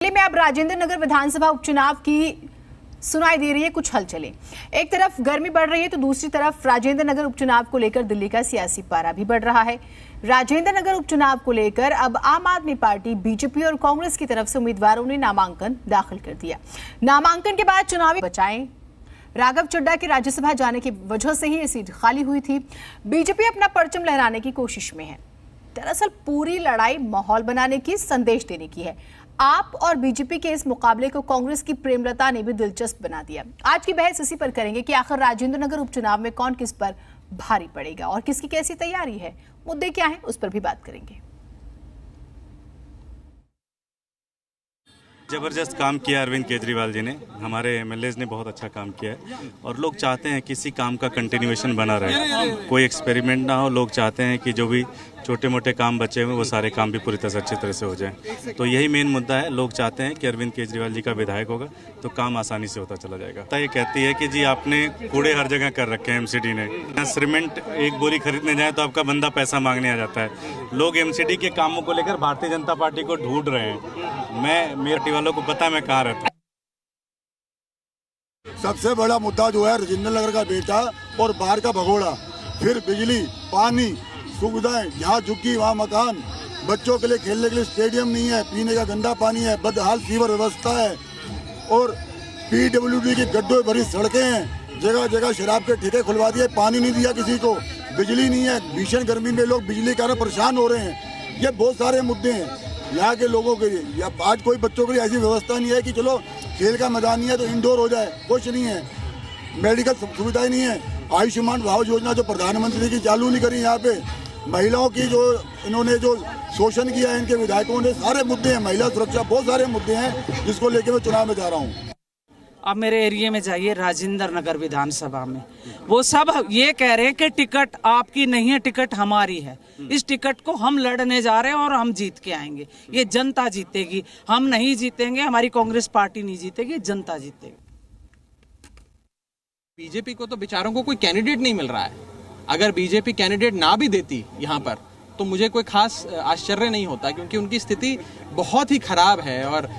दिल्ली में अब राजेंद्र नगर विधानसभा उपचुनाव की सुनाई दे रही है कुछ हलचलें। एक तरफ गर्मी बढ़ रही है तो दूसरी तरफ राजेंद्र नगर उपचुनाव को लेकर दिल्ली का सियासी पारा भी बढ़ रहा है। राजेंद्र नगर उपचुनाव को लेकर अब आम आदमी पार्टी, बीजेपी और कांग्रेस की तरफ से उम्मीदवारों ने नामांकन दाखिल कर दिया। नामांकन के बाद चुनावी बचाएं राघव चड्ढा के राज्यसभा जाने की वजह से ही ये सीट खाली हुई थी। बीजेपी अपना परचम लहराने की कोशिश में है। दरअसल पूरी लड़ाई माहौल बनाने की, संदेश देने की है। आप और बीजेपी के इस मुकाबले को कांग्रेस की प्रेमलता ने भी दिलचस्प बना दिया। आज की बहस इसी पर करेंगे कि आखिर राजेंद्र नगर उपचुनाव में कौन किस पर भारी पड़ेगा और किसकी कैसी तैयारी है, मुद्दे क्या हैं, उस पर भी बात करेंगे। जबरदस्त काम किया अरविंद केजरीवाल जी ने, हमारे एमएलएज ने बहुत अच्छा काम किया है और लोग चाहते हैं किसी काम का कंटिन्यूएशन बना रहे, कोई एक्सपेरिमेंट ना हो। लोग चाहते हैं कि जो भी छोटे मोटे काम बचे हुए वो सारे काम भी पूरी तरह से अच्छी तरह से हो जाएं। तो यही मेन मुद्दा है। लोग चाहते हैं कि अरविंद केजरीवाल जी का विधायक होगा तो काम आसानी से होता चला जाएगा। ये कहती है कि जी आपने कूड़े हर जगह कर रखे हैं एमसीडी ने। सीमेंट एक बोरी खरीदने जाए तो आपका बंदा पैसा मांगने आ जाता है। लोग एमसीडी के कामों को लेकर भारतीय जनता पार्टी को ढूंढ रहे हैं। मेरे पार्टी वालों को पता मैं कहाँ रहता हूँ। सबसे बड़ा मुद्दा जो है राजेंद्र नगर का बेटा और बाहर का भगोड़ा, फिर बिजली, पानी, सुविधाएं, जहाँ झुग्गी वहाँ मकान, बच्चों के लिए खेलने के लिए स्टेडियम नहीं है, पीने का गंदा पानी है, बदहाल सीवर व्यवस्था है और पीडब्ल्यूडी की गड्ढों भरी सड़कें हैं। जगह जगह शराब के ठेके खुलवा दिए, पानी नहीं दिया किसी को, बिजली नहीं है, भीषण गर्मी में लोग बिजली के कारण परेशान हो रहे हैं। ये बहुत सारे मुद्दे हैं यहाँ के लोगों के लिए। आज कोई बच्चों के लिए ऐसी व्यवस्था नहीं है कि चलो खेल का मैदान नहीं है तो इंडोर हो जाए, कुछ नहीं है। मेडिकल सुविधाएं नहीं है। आयुष्मान भारत योजना जो प्रधानमंत्री की चालू नहीं करी, यहाँ पे महिलाओं की जो इन्होंने जो शोषण किया है इनके विधायकों ने, सारे मुद्दे हैं। महिला सुरक्षा, बहुत सारे मुद्दे हैं जिसको लेकर मैं चुनाव में जा रहा हूँ। आप मेरे एरिया में जाइए, राजेंद्र नगर विधानसभा में वो सब ये कह रहे हैं कि टिकट आपकी नहीं है, टिकट हमारी है। इस टिकट को हम लड़ने जा रहे हैं और हम जीत के आएंगे। ये जनता जीतेगी, हम नहीं जीतेंगे, हमारी कांग्रेस पार्टी नहीं जीतेगी, जनता जीतेगी। बीजेपी को तो बेचारों को कोई कैंडिडेट नहीं मिल रहा है। अगर बीजेपी कैंडिडेट ना भी देती यहाँ पर तो मुझे कोई खास आश्चर्य नहीं होता, क्योंकि उनकी स्थिति बहुत ही खराब है। और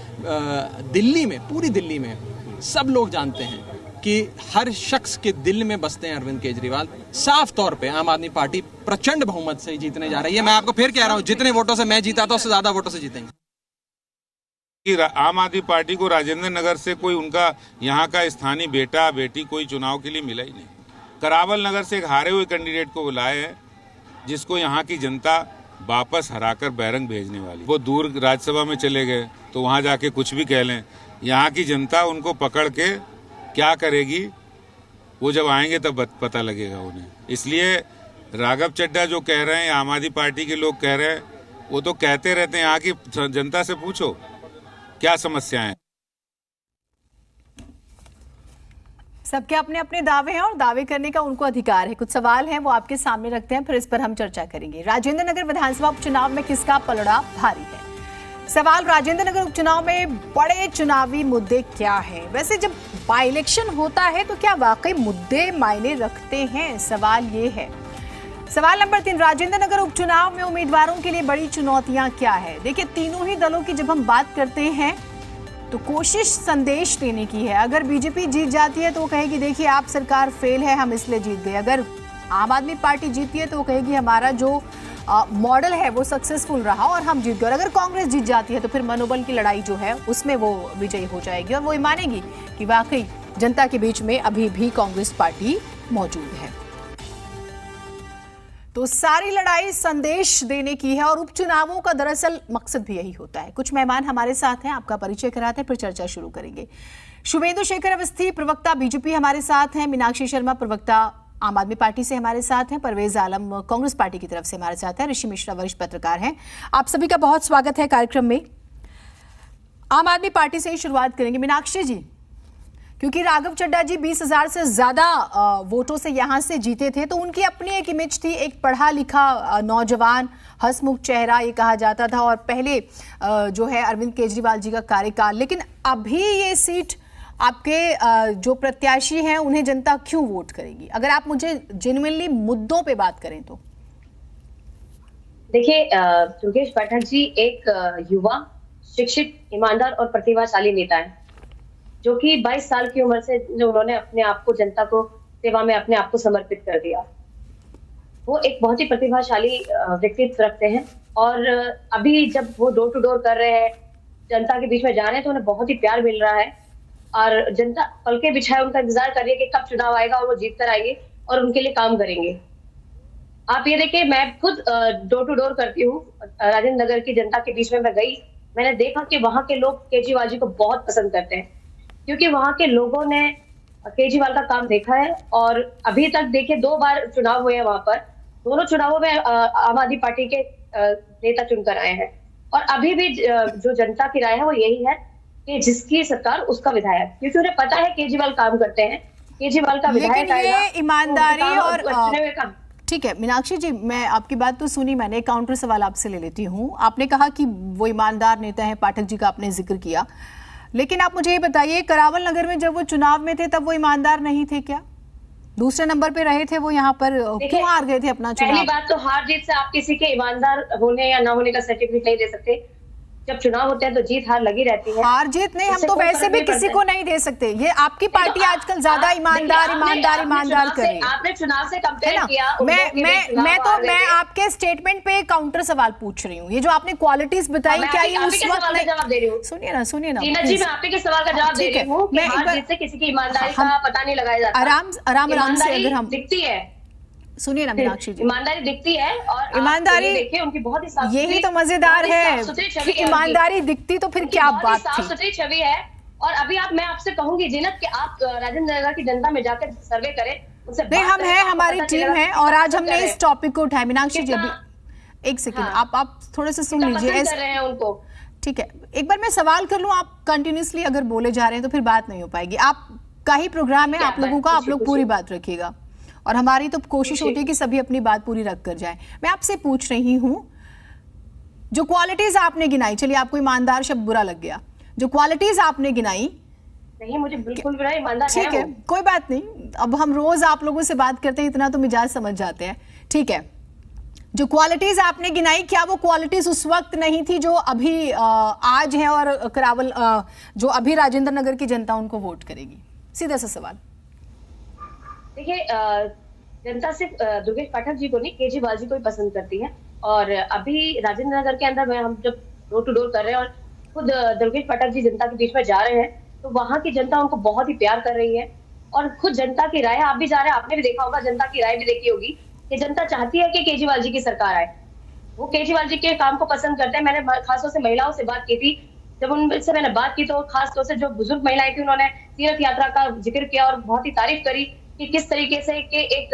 दिल्ली में, पूरी दिल्ली में सब लोग जानते हैं कि हर शख्स के दिल में बसते हैं अरविंद केजरीवाल। साफ तौर पे आम आदमी पार्टी प्रचंड बहुमत से जीतने जा रही है। मैं आपको फिर कह रहा हूँ, जितने वोटों से मैं जीता था उससे ज्यादा वोटों से जीतेंगे। कि आम आदमी पार्टी को राजेंद्र नगर से कोई उनका यहाँ का स्थानीय बेटा बेटी कोई चुनाव के लिए मिला ही नहीं। करावल नगर से एक हारे हुए कैंडिडेट को बुलाए हैं जिसको यहाँ की जनता वापस हराकर बैरंग भेजने वाली। वो दूर राज्यसभा में चले गए तो वहाँ जाके कुछ भी कह लें, यहाँ की जनता उनको पकड़ के क्या करेगी वो जब आएंगे तब पता लगेगा उन्हें। इसलिए राघव चड्ढा जो कह रहे हैं, आम आदमी पार्टी के लोग कह रहे हैं, वो तो कहते रहते हैं। यहाँ की जनता से पूछो क्या समस्याएं हैं। सबके अपने अपने दावे हैं और दावे करने का उनको अधिकार है। कुछ सवाल हैं वो आपके सामने रखते हैं, फिर इस पर हम चर्चा करेंगे। राजेंद्र नगर विधानसभा उपचुनाव में किसका पलड़ा भारी है? सवाल राजेंद्र नगर उपचुनाव में बड़े चुनावी मुद्दे क्या हैं? वैसे जब बाई इलेक्शन होता है तो क्या वाकई मुद्दे मायने रखते हैं? सवाल ये है। सवाल नंबर 3, राजेंद्र नगर उपचुनाव में उम्मीदवारों के लिए बड़ी चुनौतियां क्या है? देखिए, तीनों ही दलों की जब हम बात करते हैं तो कोशिश संदेश देने की है। अगर बीजेपी जीत जाती है तो वो कहेगी देखिए आप सरकार फेल है, हम इसलिए जीत गए। अगर आम आदमी पार्टी जीतती है तो वो कहेगी हमारा जो मॉडल है वो सक्सेसफुल रहा और हम जीत गए। और अगर कांग्रेस जीत जाती है तो फिर मनोबल की लड़ाई जो है उसमें वो विजयी हो जाएगी और वो मानेगी कि वाकई जनता के बीच में अभी भी कांग्रेस पार्टी मौजूद है। तो सारी लड़ाई संदेश देने की है और उपचुनावों का दरअसल मकसद भी यही होता है। कुछ मेहमान हमारे साथ हैं, आपका परिचय कराते हैं फिर चर्चा शुरू करेंगे। शुभेंदु शेखर अवस्थी प्रवक्ता बीजेपी हमारे साथ हैं, मीनाक्षी शर्मा प्रवक्ता आम आदमी पार्टी से हमारे साथ हैं, परवेज आलम कांग्रेस पार्टी की तरफ से हमारे साथ हैं, ऋषि मिश्रा वरिष्ठ पत्रकार हैं। आप सभी का बहुत स्वागत है कार्यक्रम में। आम आदमी पार्टी से ही शुरुआत करेंगे। मीनाक्षी जी, क्योंकि राघव चड्ढा जी 20,000 से ज्यादा वोटों से यहां से जीते थे तो उनकी अपनी एक इमेज थी, एक पढ़ा लिखा नौजवान हंसमुख चेहरा ये कहा जाता था और पहले जो है अरविंद केजरीवाल जी का कार्यकाल। लेकिन अभी ये सीट आपके जो प्रत्याशी हैं उन्हें जनता क्यों वोट करेगी? अगर आप मुझे जेन्युइनली मुद्दों पे बात करें तो। देखिए, योगेश पाठक जी एक युवा शिक्षित, ईमानदार और प्रतिभाशाली नेता है, जो कि 22 साल की उम्र से जो उन्होंने अपने आप को जनता को सेवा में अपने आप को समर्पित कर दिया। वो एक बहुत ही प्रतिभाशाली व्यक्तित्व रखते हैं और अभी जब वो डोर टू डोर कर रहे हैं, जनता के बीच में जा रहे हैं, तो उन्हें बहुत ही प्यार मिल रहा है और जनता पलके बिछाए उनका इंतजार कर रही है कि कब चुनाव आएगा और वो जीत कर आएंगे और उनके लिए काम करेंगे। आप ये देखिए, मैं खुद डोर टू डोर करती हूँ, राजेंद्र नगर की जनता के बीच में मैं गई, मैंने देखा कि वहां के लोग केजरीवाल जी को बहुत पसंद करते हैं, क्योंकि वहां के लोगों ने केजरीवाल का काम देखा है। और अभी तक देखिए 2 बार चुनाव हुए हैं वहां पर, दोनों चुनावों में आम आदमी पार्टी के नेता चुनकर आए हैं और अभी भी जो जनता की राय है वो यही है कि जिसकी सरकार उसका विधायक, क्योंकि उन्हें पता है केजरीवाल काम करते हैं, केजरीवाल का विधायक आएगा, ये ईमानदारी और चुने हुए काम। ठीक है मीनाक्षी जी, मैं आपकी बात तो सुनी, मैंने एक काउंटर सवाल आपसे ले लेती हूँ। आपने कहा कि वो ईमानदार नेता है, पाठक जी का आपने जिक्र किया, लेकिन आप मुझे ये बताइए, करावल नगर में जब वो चुनाव में थे तब वो ईमानदार नहीं थे क्या? दूसरे नंबर पे रहे थे वो, यहाँ पर क्यों हार गए थे अपना चुनाव? पहली बात तो हार जीत से आप किसी के ईमानदार होने या ना होने का सर्टिफिकेट नहीं दे सकते। जब चुनाव होते हैं तो जीत हार लगी रहती है। हार जीत नहीं, हम तो वैसे भी किसी को नहीं दे सकते। ये आपकी पार्टी आजकल ज्यादा ईमानदार कर रही है। आपने चुनाव से कंपेयर किया। मैं आपके स्टेटमेंट पे काउंटर सवाल पूछ रही हूँ। ये जो आपने क्वालिटीज बताई, क्या ये उस वक्त नहीं? जवाब दे रही हूँ, सुनिए ना जी, मैं आपके सवाल का जवाब दे रही हूँ कि हार जीत से किसी की ईमानदारी का पता नहीं लगाया जाता। आराम से अगर हम दिखती है, सुनिए ना मीनाक्षी जी, ईमानदारी दिखती है और ईमानदारी देखिए उनकी बहुत ही यही तो मजेदार है कि ईमानदारी दिखती तो फिर क्या बात थी। साफ सुथरी छवि है। और अभी मैं आपसे कहूंगी जीनत कि आप राजेंद्र नगर की जनता में जाकर सर्वे करें, उनसे नहीं, हम है, हमारी टीम है और आज हमने इस टॉपिक को उठाया। मीनाक्षी जी अभी एक सेकंड, आप थोड़े से सुन लीजिए उनको। ठीक है, एक बार मैं सवाल कर लूं, आप कंटिन्यूसली अगर बोले जा रहे हैं तो फिर बात नहीं हो पाएगी। आपका ही प्रोग्राम है, आप लोगों का, आप लोग पूरी बात रखिएगा और हमारी तो कोशिश होती है कि सभी अपनी बात पूरी रख कर जाए। मैं आपसे पूछ रही हूं, जो क्वालिटीज आपने गिनाई, चलिए आपको ईमानदार शब्द बुरा लग गया, जो क्वालिटीज आपने गिनाई, नहीं मुझे बिल्कुल बुरा, ईमानदार है। ठीक है, कोई बात नहीं, अब हम रोज आप लोगों से बात करते हैं, इतना तो मिजाज समझ जाते हैं। ठीक है, जो क्वालिटीज आपने गिनाई, क्या वो क्वालिटीज उस वक्त नहीं थी जो अभी आज है और करावल जो अभी राजेंद्र नगर की जनता उनको वोट करेगी? सीधा सा सवाल। देखिए, जनता सिर्फ दुर्गेश पाठक जी को नहीं, केजरीवाल जी को भी पसंद करती है। और अभी राजेंद्र नगर के अंदर में हम जब डोर टू डोर कर रहे हैं और खुद दुर्गेश पाठक जी जनता के बीच में जा रहे हैं, तो वहां की जनता उनको बहुत ही प्यार कर रही है। और खुद जनता की राय, आप भी जा रहे हैं, आपने भी देखा होगा, जनता की राय भी देखी होगी कि जनता चाहती है कि केजरीवाल जी की सरकार आए। वो केजरीवाल जी के काम को पसंद करते हैं। मैंने खासतौर से महिलाओं से बात की थी, जब उनसे मैंने बात की तो खासतौर से जो बुजुर्ग महिलाएं थी, उन्होंने तीर्थ यात्रा का जिक्र किया और बहुत ही तारीफ करी कि किस तरीके से कि एक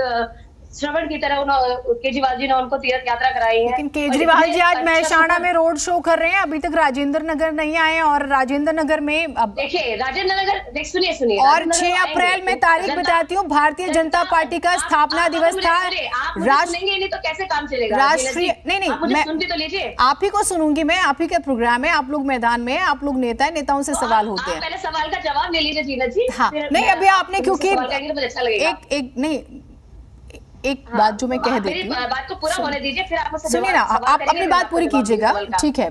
श्रवण की तरह केजरीवाल जी ने उनको तीर्थ यात्रा कराई है। लेकिन केजरीवाल जी आज मेहसाणा में रोड शो कर रहे हैं, अभी तक राजेंद्र नगर नहीं आए और राजेंद्र नगर में अब देखिए, राजेंद्र नगर सुनिए और 6 अप्रैल में तारीख बताती हूँ, भारतीय जनता पार्टी का स्थापना दिवस था। नहीं तो कैसे काम चलेगा? राष्ट्रीय नहीं, मैं सुनती तो लीजिए, आप ही को सुनूंगी मैं, आप ही का प्रोग्राम है, आप लोग मैदान में, आप लोग नेता है, नेताओं से सवाल होते हैं। पहले सवाल का जवाब ले लीजिए जीनत जी। हाँ, नहीं अभी आपने, क्योंकि एक बात जो मैं कह देती हूँ, बात को पूरा होने दीजिए, फिर आप मुझसे सुनिए ना, आप अपनी बात पूरी कीजिएगा। ठीक है,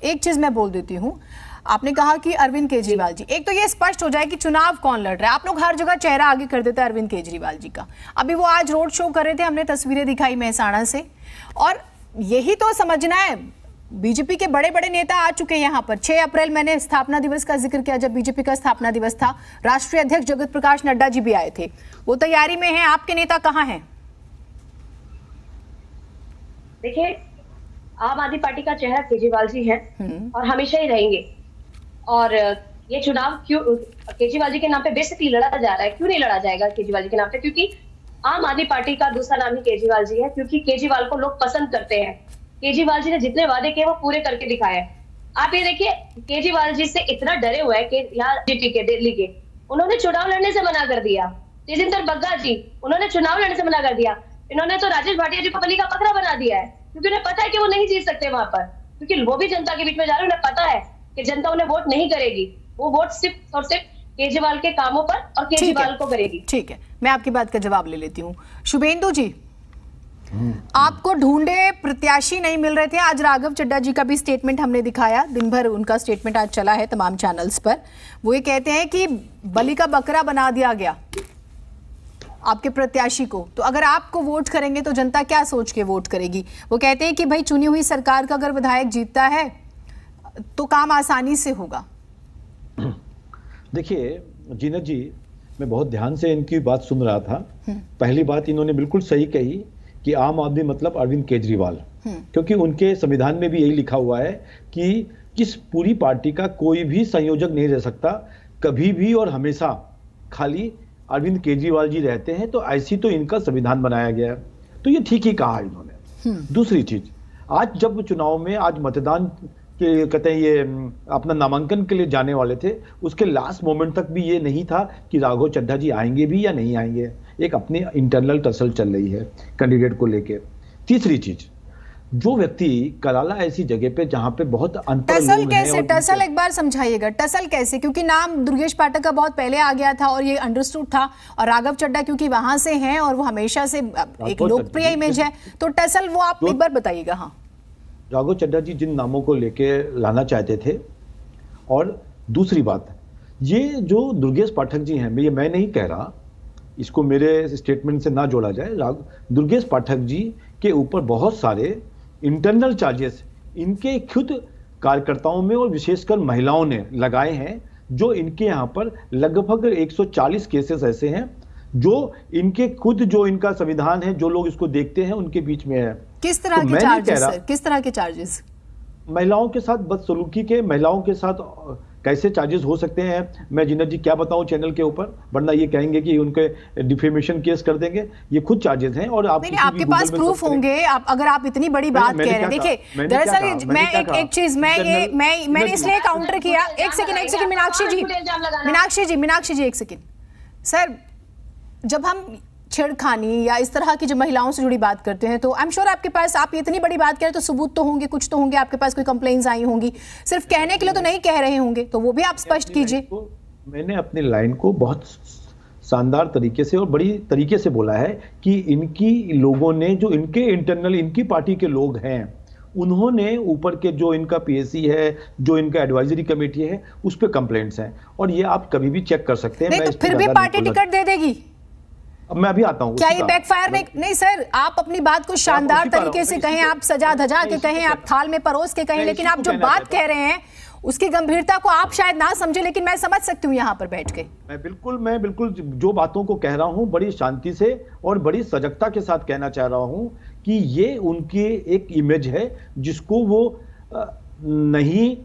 एक चीज मैं बोल देती हूँ। आपने कहा कि अरविंद केजरीवाल जी, एक तो ये स्पष्ट हो जाए कि चुनाव कौन लड़ रहा है। आप लोग हर जगह चेहरा आगे कर देते हैं अरविंद केजरीवाल जी का। अभी वो आज रोड शो कर रहे थे, हमने तस्वीरें दिखाई मेहसाणा से, और यही तो समझना है, बीजेपी के बड़े बड़े नेता आ चुके हैं यहाँ पर। 6 अप्रैल मैंने स्थापना दिवस का जिक्र किया, जब बीजेपी का स्थापना दिवस था, राष्ट्रीय अध्यक्ष जगत प्रकाश नड्डा जी भी आए थे, वो तैयारी में है। आपके नेता कहाँ हैं? देखिए, आम आदमी पार्टी का चेहरा केजरीवाल जी हैं और हमेशा ही रहेंगे। और ये चुनाव क्यों केजरीवाल जी के नाम पे बेसिकली लड़ा जा रहा है? क्यों नहीं लड़ा जाएगा केजरीवाल जी के नाम पे? क्योंकि आम आदमी पार्टी का दूसरा नाम ही केजरीवाल जी है, क्योंकि केजरीवाल को लोग पसंद करते हैं। केजरीवाल जी ने जितने वादे किए वो पूरे करके दिखाए हैं। आप ये देखिए, केजरीवाल जी से इतना डरे हुए हैं कि यहाँ जीपी के, दिल्ली के, उन्होंने चुनाव लड़ने से मना कर दिया। तेजिंदर बग्गा जी, उन्होंने चुनाव लड़ने से मना कर दिया। इन्होंने तो राजेश भाटिया जी को बलि का बकरा बना दिया है, क्योंकि उन्हें पता है कि वो नहीं जीत सकते वहां पर, क्योंकि वो भी जनता के बीच में जा रहे हैं। उन्हें पता है कि जनता उन्हें वोट नहीं करेगी, वो वोट सिर्फ और सिर्फ केजरीवाल के कामों पर और केजरीवाल को करेगी। ठीक है, मैं आपकी बात का जवाब ले लेती हूँ। शुभेंदु जी, आपको ढूंढे प्रत्याशी नहीं मिल रहे थे। आज राघव चड्ढा जी का भी स्टेटमेंट हमने दिखाया, दिन भर उनका स्टेटमेंट आज चला है तमाम चैनल्स पर। वो ये कहते हैं कि बलि का बकरा बना दिया गया आपके प्रत्याशी को, तो अगर आपको वोट करेंगे तो जनता क्या सोच के वोट करेगी। वो कहते हैं कि भाई चुनी हुई सरकार का अगर विधायक जीतता है तो काम आसानी से होगा। देखिए जीनत जी, मैं बहुत ध्यान से इनकी बात सुन रहा था। पहली बात इन्होंने बिल्कुल सही कही कि आम आदमी मतलब अरविंद केजरीवाल, क्योंकि उनके संविधान में भी यही लिखा हुआ है कि इस पूरी पार्टी का कोई भी संयोजक नहीं रह सकता कभी भी और हमेशा, खाली अरविंद केजरीवाल जी रहते हैं। तो ऐसी तो इनका संविधान बनाया गया है, तो ये ठीक ही कहा इन्होंने। दूसरी चीज, आज जब चुनाव में आज मतदान के कहते हैं ये अपना नामांकन के लिए जाने वाले थे, उसके लास्ट मोमेंट तक भी ये नहीं था कि राघव चड्ढा जी आएंगे भी या नहीं आएंगे। एक अपनी इंटरनल टसल चल रही है कैंडिडेट को लेके। तीसरी चीज, जो व्यक्ति कराला ऐसी जगह पे जहां पे बहुत अंतर टसल कैसे, टसल एक बार समझाइएगा, टसल कैसे? क्योंकि नाम दुर्गेश पाठक का बहुत पहले आ गया था और ये अंडरस्टूड था, और राघव चड्ढा क्योंकि वहां से हैं और वो हमेशा से एक लोकप्रिय इमेज है, तो टसल वो आप एक बार बताइएगा। हाँ, राघव चड्ढा जी जिन नामों को लेके लाना चाहते थे, और दूसरी बात, ये जो दुर्गेश पाठक जी हैं, ये मैं नहीं कह रहा, इसको मेरे स्टेटमेंट से ना जोड़ा जाए। दुर्गेश पाठक जी के ऊपर बहुत सारे इंटरनल चार्जेस इनके खुद कार्यकर्ताओं में और विशेषकर महिलाओं ने लगाए हैं, जो इनके यहाँ पर लगभग 140 केसेस ऐसे हैं जो इनके खुद, जो इनका संविधान है, जो लोग इसको देखते हैं उनके बीच में है। किस तरह के चार्जेस सर? किस तरह के चार्जेस? महिलाओं के साथ बदसलूकी के, महिलाओं के साथ कैसे चार्जेस हो सकते हैं, मैं जीनत जी क्या बताऊं चैनल के ऊपर, वरना ये कहेंगे कि उनके डिफेमेशन केस कर देंगे। ये खुद चार्जेस हैं और आपके पास प्रूफ होंगे। आप अगर आप इतनी बड़ी बात कह रहे हैं, देखिए दरअसल मैं एक चीज मैंने इसलिए काउंटर किया। एक सेकंड मीनाक्षी जी एक सेकंड सर, जब हम छेड़खानी या इस तरह की जो महिलाओं से जुड़ी बात करते हैं, तो आई एम श्योर आपके पास, आप इतनी बड़ी बात करें तो सबूत तो होंगे, कुछ तो होंगे, आपके पास कोई कंप्लेंट्स आई होंगी, सिर्फ कहने के लिए तो नहीं कह रहे होंगे, तो वो भी आप स्पष्ट कीजिए। मैंने अपनी लाइन को बहुत शानदार तरीके से और बड़ी तरीके से बोला है कि इनकी लोगों ने, जो इनके इंटरनल इनकी पार्टी के लोग हैं, उन्होंने ऊपर के जो इनका पीएससी है, जो इनका एडवाइजरी कमेटी है, उस पर कंप्लेंट्स हैं, और ये आप कभी भी चेक कर सकते हैं। तो फिर भी पार्टी टिकट दे देगी? अब मैं अभी आता हूं। क्या ये बैकफायर नहीं सर, आप अपनी बात को शानदार तरीके से कहें, आप सजा धजा के कहें, आप थाल में परोस के कहें, लेकिन आप जो बात कह रहे हैं उसकी गंभीरता को आप शायद ना समझे, लेकिन मैं समझ सकती हूँ यहाँ पर बैठ के। मैं बिल्कुल जो बातों को कह रहा हूँ बड़ी शांति से और बड़ी सजगता के साथ कहना चाह रहा हूँ कि ये उनकी एक इमेज है जिसको वो नहीं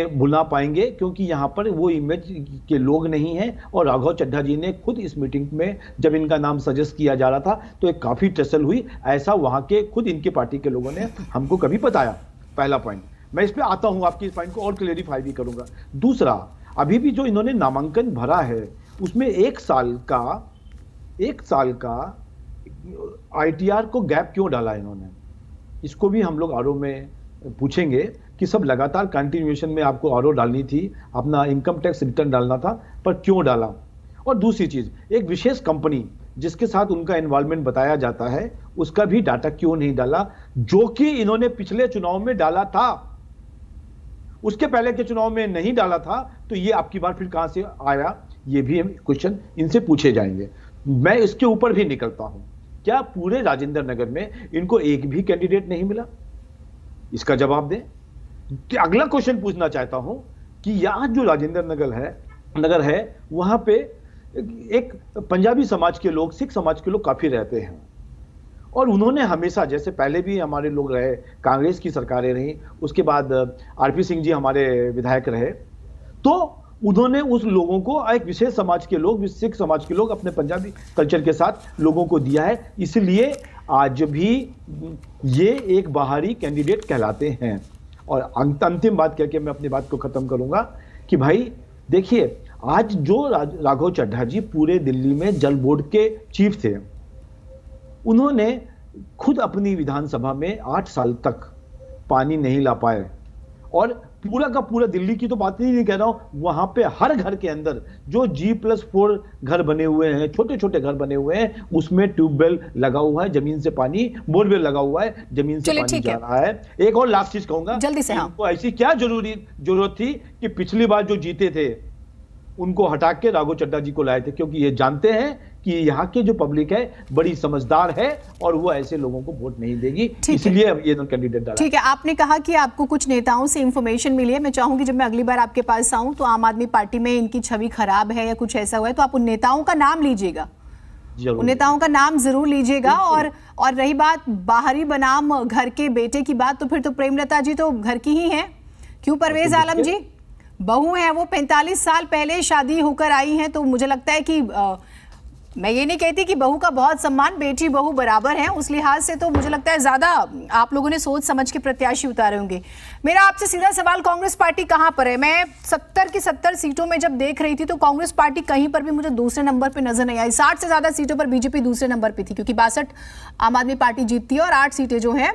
भुला पाएंगे, क्योंकि यहाँ पर वो इमेज के लोग नहीं हैं। और राघव चड्ढा जी ने खुद इस मीटिंग में, जब इनका नाम सजेस्ट किया जा रहा था, तो एक काफी टसल हुई, ऐसा वहाँ के खुद इनके पार्टी के लोगों ने हमको कभी बताया। पहला पॉइंट, मैं इस पे आता हूँ, आपकी इस पॉइंट को और क्लेरिफाई भी करूंगा। दूसरा, अभी भी जो इन्होंने नामांकन भरा है उसमें एक साल का ITR को गैप क्यों डाला इन्होंने, इसको भी हम लोग आरोप में पूछेंगे कि सब लगातार कंटिन्यूएशन में आपको आरोप डालनी थी, अपना इनकम टैक्स रिटर्न डालना था, पर क्यों डाला। और दूसरी चीज, एक विशेष कंपनी जिसके साथ उनका इन्वॉल्वमेंट बताया जाता है, उसका भी डाटा क्यों नहीं डाला, जो कि इन्होंने पिछले चुनाव में डाला था, उसके पहले के चुनाव में नहीं डाला था, तो ये आपकी बात फिर कहां से आया, ये भी क्वेश्चन इनसे पूछे जाएंगे। मैं इसके ऊपर भी निकलता हूं, क्या पूरे राजेंद्र नगर में इनको एक भी कैंडिडेट नहीं मिला, इसका जवाब दें। अगला क्वेश्चन पूछना चाहता हूं कि यहां जो राजेंद्र नगर है वहां पे एक पंजाबी समाज के लोग, सिख समाज के लोग काफी रहते हैं, और उन्होंने हमेशा, जैसे पहले भी हमारे लोग रहे, कांग्रेस की सरकारें रही, उसके बाद RP सिंह जी हमारे विधायक रहे, तो उन्होंने उस लोगों को, एक विशेष समाज के लोग, सिख समाज के लोग, अपने पंजाबी कल्चर के साथ लोगों को दिया है। इसलिए आज भी ये एक बाहरी कैंडिडेट कहलाते हैं। और अंतिम बात करके मैं अपनी बात को खत्म करूंगा कि भाई देखिए, आज जो राघव चड्ढा जी पूरे दिल्ली में जल बोर्ड के चीफ थे, उन्होंने खुद अपनी विधानसभा में 8 साल तक पानी नहीं ला पाए, और पूरा का पूरा दिल्ली की तो बात ही नहीं कह रहा हूं, वहां पे हर घर के अंदर जो G+4 घर बने हुए हैं, छोटे छोटे घर बने हुए हैं, उसमें ट्यूबवेल लगा हुआ है, जमीन से पानी, बोरवेल लगा हुआ है, जमीन से पानी जा रहा है। एक और लास्ट चीज कहूंगा, जल्दी से, हाँ, तो ऐसी क्या जरूरत थी कि पिछली बार जो जीते थे उनको हटा के राघव चड्ढा जी को लाए थे, क्योंकि ये जानते हैं कि यहाँ के जो पब्लिक है बड़ी समझदार है और वो ऐसे लोगों को वोट नहीं देगी, इसलिए ये कैंडिडेट डाला। ठीक है, आपने कहा कि आपको कुछ नेताओं से इंफॉर्मेशन मिली है। मैं चाहूंगी जब मैं अगली बार आपके पास आऊं तो आम आदमी पार्टी में इनकी छवि खराब है या कुछ ऐसा हुआ है तो आप उन नेताओं का नाम लीजिएगा, उन नेताओं का नाम जरूर लीजिएगा। और रही बात बाहरी बनाम घर के बेटे की बात, तो फिर तो प्रेमलता जी तो घर की ही है, क्यों परवेज आलम जी बहू हैं, वो 45 साल पहले शादी होकर आई हैं। तो मुझे लगता है कि मैं ये नहीं कहती कि बहू का बहुत सम्मान, बेटी बहू बराबर है, उस लिहाज से तो मुझे लगता है ज्यादा आप लोगों ने सोच समझ के प्रत्याशी उतारे होंगे। मेरा आपसे सीधा सवाल, कांग्रेस पार्टी कहां पर है? मैं 70 की 70 सीटों में जब देख रही थी तो कांग्रेस पार्टी कहीं पर भी मुझे दूसरे नंबर पे नजर नहीं आई। 60 से ज्यादा सीटों पर बीजेपी दूसरे नंबर पे थी, क्योंकि 62 आम आदमी पार्टी जीतती है और 8 सीटें जो है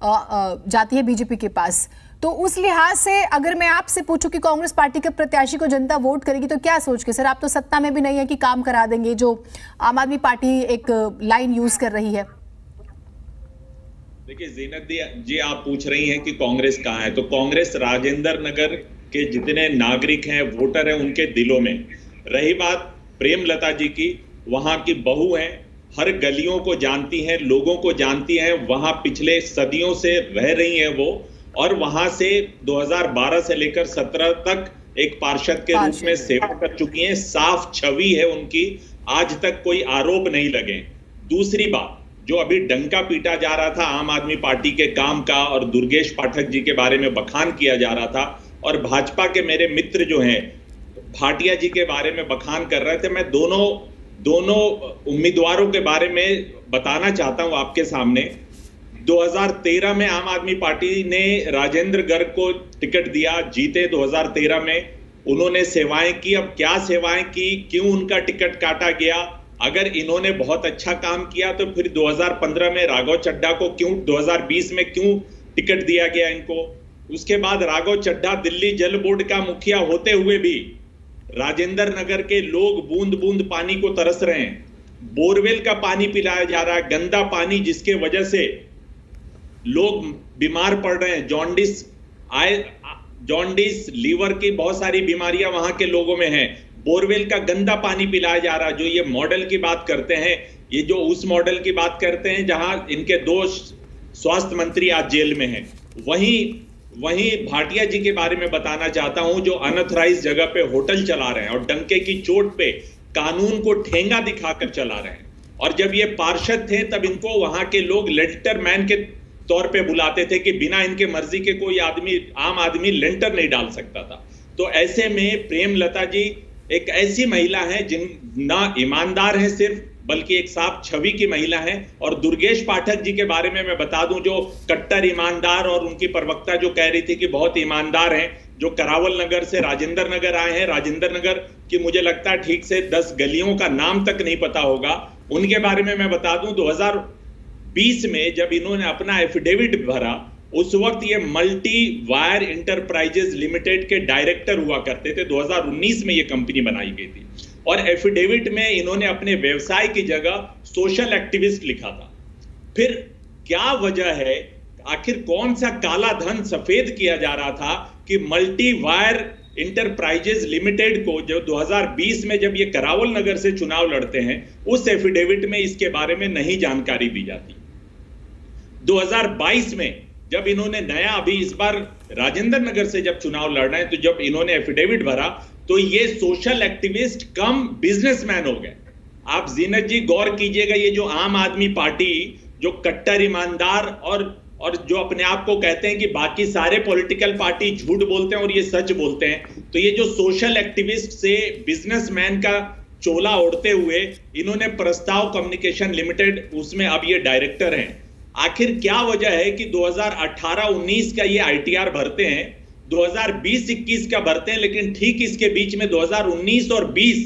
जाती है बीजेपी के पास। तो उस लिहाज से अगर मैं आपसे पूछूं कि कांग्रेस पार्टी के प्रत्याशी को जनता वोट करेगी तो क्या सोच के? सर, आप तो सत्ता में भी नहीं है कि काम करा देंगे, जो आम आदमी पार्टी एक लाइन यूज कर रही है। देखिए जीनत जी, आप पूछ रही हैं कि कांग्रेस कहाँ है, तो कांग्रेस राजेंद्र नगर के जितने नागरिक हैं, वोटर हैं, उनके दिलों में। रही बात प्रेमलता जी की, वहां की बहू हैं, हर गलियों को जानती हैं, लोगों को जानती हैं, वहां पिछले सदियों से रह रही हैं वो, और वहां से 2012 से लेकर 17 तक एक पार्षद के रूप में सेवा कर चुकी हैं। साफ छवि है उनकी, आज तक कोई आरोप नहीं लगे। दूसरी बात, जो अभी डंका पीटा जा रहा था आम आदमी पार्टी के काम का और दुर्गेश पाठक जी के बारे में बखान किया जा रहा था, और भाजपा के मेरे मित्र जो हैं भाटिया जी के बारे में बखान कर रहे थे, मैं दोनों उम्मीदवारों के बारे में बताना चाहता हूं आपके सामने। 2013 में आम आदमी पार्टी ने राजेंद्र गर्ग को टिकट दिया, जीते 2013 में, उन्होंने सेवाएं की। अब क्या सेवाएं की, क्यों उनका टिकट काटा गया? अगर इन्होंने बहुत अच्छा काम किया तो फिर 2015 में राघव चड्ढा को क्यों, 2020 में क्यों टिकट दिया गया इनको? उसके बाद राघव चड्ढा दिल्ली जल बोर्ड का मुखिया होते हुए भी राजेंद्र नगर के लोग बूंद बूंद पानी को तरस रहे हैं, बोरवेल का पानी पिलाया जा रहा है, गंदा पानी, जिसके वजह से लोग बीमार पड़ रहे हैं। जॉन्डिस, लीवर की बहुत सारी बीमारियां वहां के लोगों में हैं। बोरवेल का गंदा पानी पिलाया जा रहा है। जो ये मॉडल की बात करते हैं, ये जो उस मॉडल की बात करते हैं जहां इनके 2 स्वास्थ्य मंत्री आज जेल में हैं। वहीं भाटिया जी के बारे में बताना चाहता हूं, जो अनऑथराइज जगह पे होटल चला रहे हैं और डंके की चोट पे कानून को ठेंगा दिखाकर चला रहे हैं। और जब ये पार्षद थे तब इनको वहां के लोग लेंटर मैन के तौर पे बुलाते थे कि बिना इनके मर्जी के कोई आम आदमी लेंटर नहीं डाल सकता था। तो ऐसे में प्रेमलता जी एक ऐसी महिला है जिन ना ईमानदार है सिर्फ, बल्कि एक साफ छवि की महिला है। और दुर्गेश पाठक जी के बारे में मैं बता दूं, जो कट्टर ईमानदार, और उनकी प्रवक्ता जो कह रही थी कि बहुत ईमानदार हैं, जो करावल नगर से राजेंद्र नगर आए हैं, राजेंद्र नगर की मुझे लगता है ठीक से 10 गलियों का नाम तक नहीं पता होगा, उनके बारे में मैं बता दूं 2020 में जब इन्होंने अपना एफिडेविट भरा, उस वक्त ये मल्टी वायर इंटरप्राइजेज लिमिटेड के डायरेक्टर हुआ करते थे। 2019 में ये कंपनी बनाई गई थी और एफिडेविट में इन्होंने अपने व्यवसाय की जगह सोशल एक्टिविस्ट लिखा था। फिर क्या वजह है, आखिर कौन सा काला धन सफेद किया जा रहा था कि मल्टी वायर इंटरप्राइजेज लिमिटेड को जो 2020 में जब ये करावल नगर से चुनाव लड़ते हैं, उस एफिडेविट में इसके बारे में नहीं जानकारी दी जाती। 2022 में जब इन्होंने नया, अभी इस बार राजेंद्र नगर से जब चुनाव लड़ना है, तो जब इन्होंने एफिडेविट भरा तो ये सोशल एक्टिविस्ट कम बिजनेसमैन हो गए। आप जीनत जी गौर कीजिएगा, ये जो आम आदमी पार्टी जो कट्टर ईमानदार और जो अपने आप को कहते हैं कि बाकी सारे पॉलिटिकल पार्टी झूठ बोलते हैं और ये सच बोलते हैं, तो ये जो सोशल एक्टिविस्ट से बिजनेसमैन का चोला ओढ़ते हुए इन्होंने प्रस्ताव कम्युनिकेशन लिमिटेड, उसमें अब ये डायरेक्टर हैं। आखिर क्या वजह है कि 2018-19 का ये आईटीआर भरते हैं, 2020-21 का भरते हैं, लेकिन ठीक इसके बीच में 2019 और 20